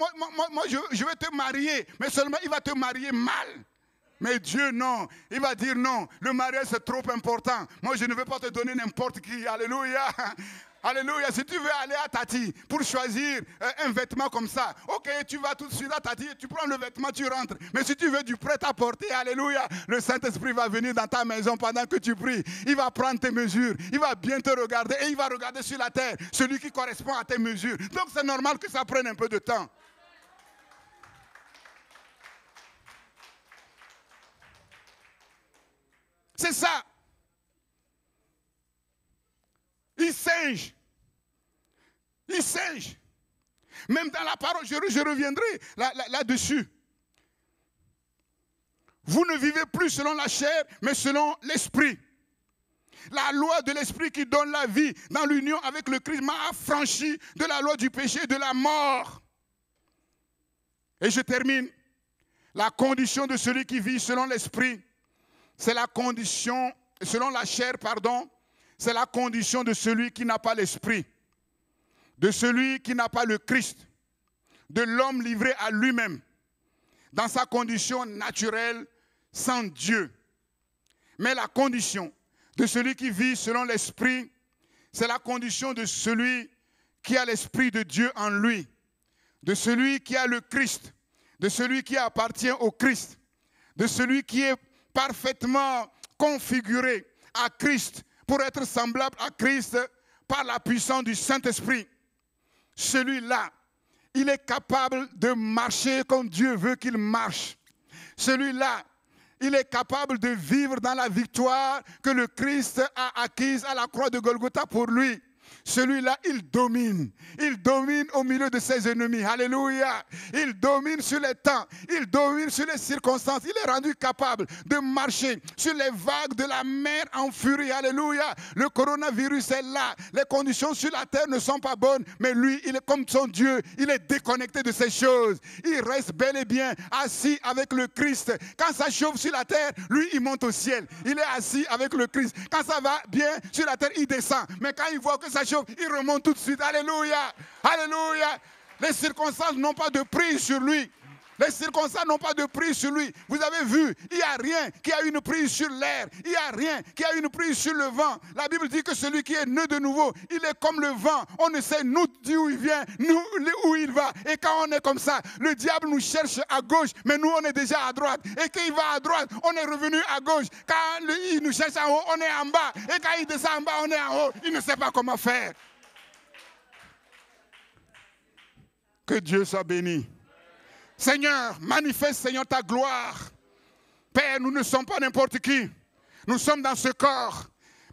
S1: je vais te marier. Mais seulement, il va te marier mal. Mais Dieu, non. Il va dire non. Le mariage, c'est trop important. Moi, je ne vais pas te donner n'importe qui. Alléluia. Alléluia. Si tu veux aller à Tati pour choisir un vêtement comme ça, ok, tu vas tout de suite à Tati, tu prends le vêtement, tu rentres. Mais si tu veux du prêt-à-porter, alléluia, le Saint-Esprit va venir dans ta maison pendant que tu pries. Il va prendre tes mesures. Il va bien te regarder et il va regarder sur la terre celui qui correspond à tes mesures. Donc, c'est normal que ça prenne un peu de temps. C'est ça. Il singe. Il singe. Même dans la parole, je reviendrai là-dessus. Vous ne vivez plus selon la chair, mais selon l'esprit. La loi de l'esprit qui donne la vie dans l'union avec le Christ m'a affranchi de la loi du péché et de la mort. Et je termine. La condition de celui qui vit selon l'esprit, c'est la condition, selon la chair, pardon, c'est la condition de celui qui n'a pas l'esprit, de celui qui n'a pas le Christ, de l'homme livré à lui-même, dans sa condition naturelle, sans Dieu. Mais la condition de celui qui vit selon l'esprit, c'est la condition de celui qui a l'esprit de Dieu en lui, de celui qui a le Christ, de celui qui appartient au Christ, de celui qui est parfaitement configuré à Christ pour être semblable à Christ par la puissance du Saint-Esprit. Celui-là, il est capable de marcher comme Dieu veut qu'il marche. Celui-là, il est capable de vivre dans la victoire que le Christ a acquise à la croix de Golgotha pour lui. celui-là, il domine. Il domine au milieu de ses ennemis. Alléluia. Il domine sur les temps. Il domine sur les circonstances. Il est rendu capable de marcher sur les vagues de la mer en furie. Alléluia. Le coronavirus est là. Les conditions sur la terre ne sont pas bonnes. Mais lui, il est comme son Dieu. Il est déconnecté de ces choses. Il reste bel et bien assis avec le Christ. Quand ça chauffe sur la terre, lui, il monte au ciel. Il est assis avec le Christ. Quand ça va bien sur la terre, il descend. Mais quand il voit que ça chauffe, il remonte tout de suite. Alléluia. Alléluia. Les circonstances n'ont pas de prise sur lui. Les circonstances n'ont pas de prise sur lui. Vous avez vu, il n'y a rien qui a une prise sur l'air. Il n'y a rien qui a une prise sur le vent. La Bible dit que celui qui est né de nouveau, il est comme le vent. On ne sait nous d'où il vient, nous où il va. Et quand on est comme ça, le diable nous cherche à gauche, mais nous on est déjà à droite. Et quand il va à droite, on est revenu à gauche. Quand il nous cherche en haut, on est en bas. Et quand il descend en bas, on est en haut. Il ne sait pas comment faire. Que Dieu soit béni. Seigneur, manifeste, Seigneur, ta gloire. Père, nous ne sommes pas n'importe qui. Nous sommes dans ce corps.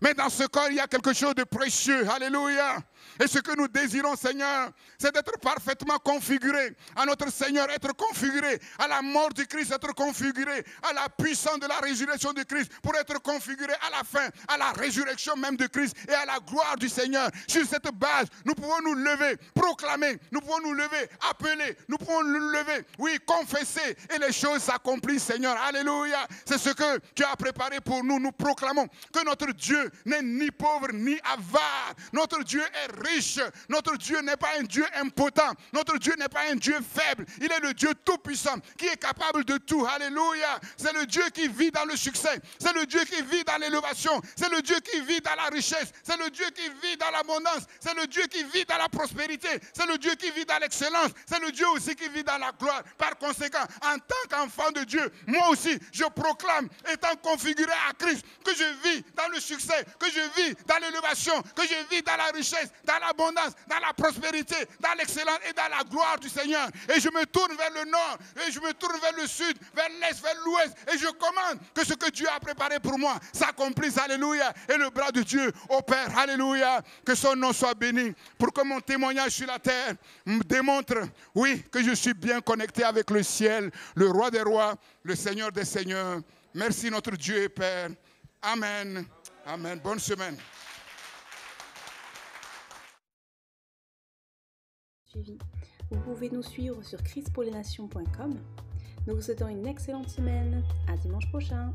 S1: Mais dans ce corps, il y a quelque chose de précieux. Alléluia. Et ce que nous désirons, Seigneur, c'est d'être parfaitement configuré à notre Seigneur, être configuré à la mort du Christ, être configuré à la puissance de la résurrection du Christ, pour être configuré à la fin, à la résurrection même de Christ et à la gloire du Seigneur. Sur cette base, nous pouvons nous lever, proclamer, nous pouvons nous lever, appeler, nous pouvons nous lever, oui, confesser, et les choses s'accomplissent, Seigneur. Alléluia. C'est ce que tu as préparé pour nous. Nous proclamons que notre Dieu n'est ni pauvre ni avare. Notre Dieu est riche. Notre Dieu n'est pas un Dieu impotent. Notre Dieu n'est pas un Dieu faible. Il est le Dieu tout-puissant qui est capable de tout. Alléluia. C'est le Dieu qui vit dans le succès. C'est le Dieu qui vit dans l'élévation. C'est le Dieu qui vit dans la richesse. C'est le Dieu qui vit dans l'abondance. C'est le Dieu qui vit dans la prospérité. C'est le Dieu qui vit dans l'excellence. C'est le Dieu aussi qui vit dans la gloire. Par conséquent, en tant qu'enfant de Dieu, moi aussi, je proclame, étant configuré à Christ, que je vis dans le succès, que je vis dans l'élévation, que je vis dans la richesse, dans l'abondance, dans la prospérité, dans l'excellence et dans la gloire du Seigneur. Et je me tourne vers le nord, et je me tourne vers le sud, vers l'est, vers l'ouest, et je commande que ce que Dieu a préparé pour moi s'accomplisse. Alléluia. Et le bras de Dieu opère. Alléluia. Que son nom soit béni. Pour que mon témoignage sur la terre me démontre, oui, que je suis bien connecté avec le ciel, le roi des rois, le Seigneur des seigneurs. Merci notre Dieu et Père. Amen. Amen. Bonne semaine.
S2: Vous pouvez nous suivre sur christpourlesnations.com. Nous vous souhaitons une excellente semaine. À dimanche prochain.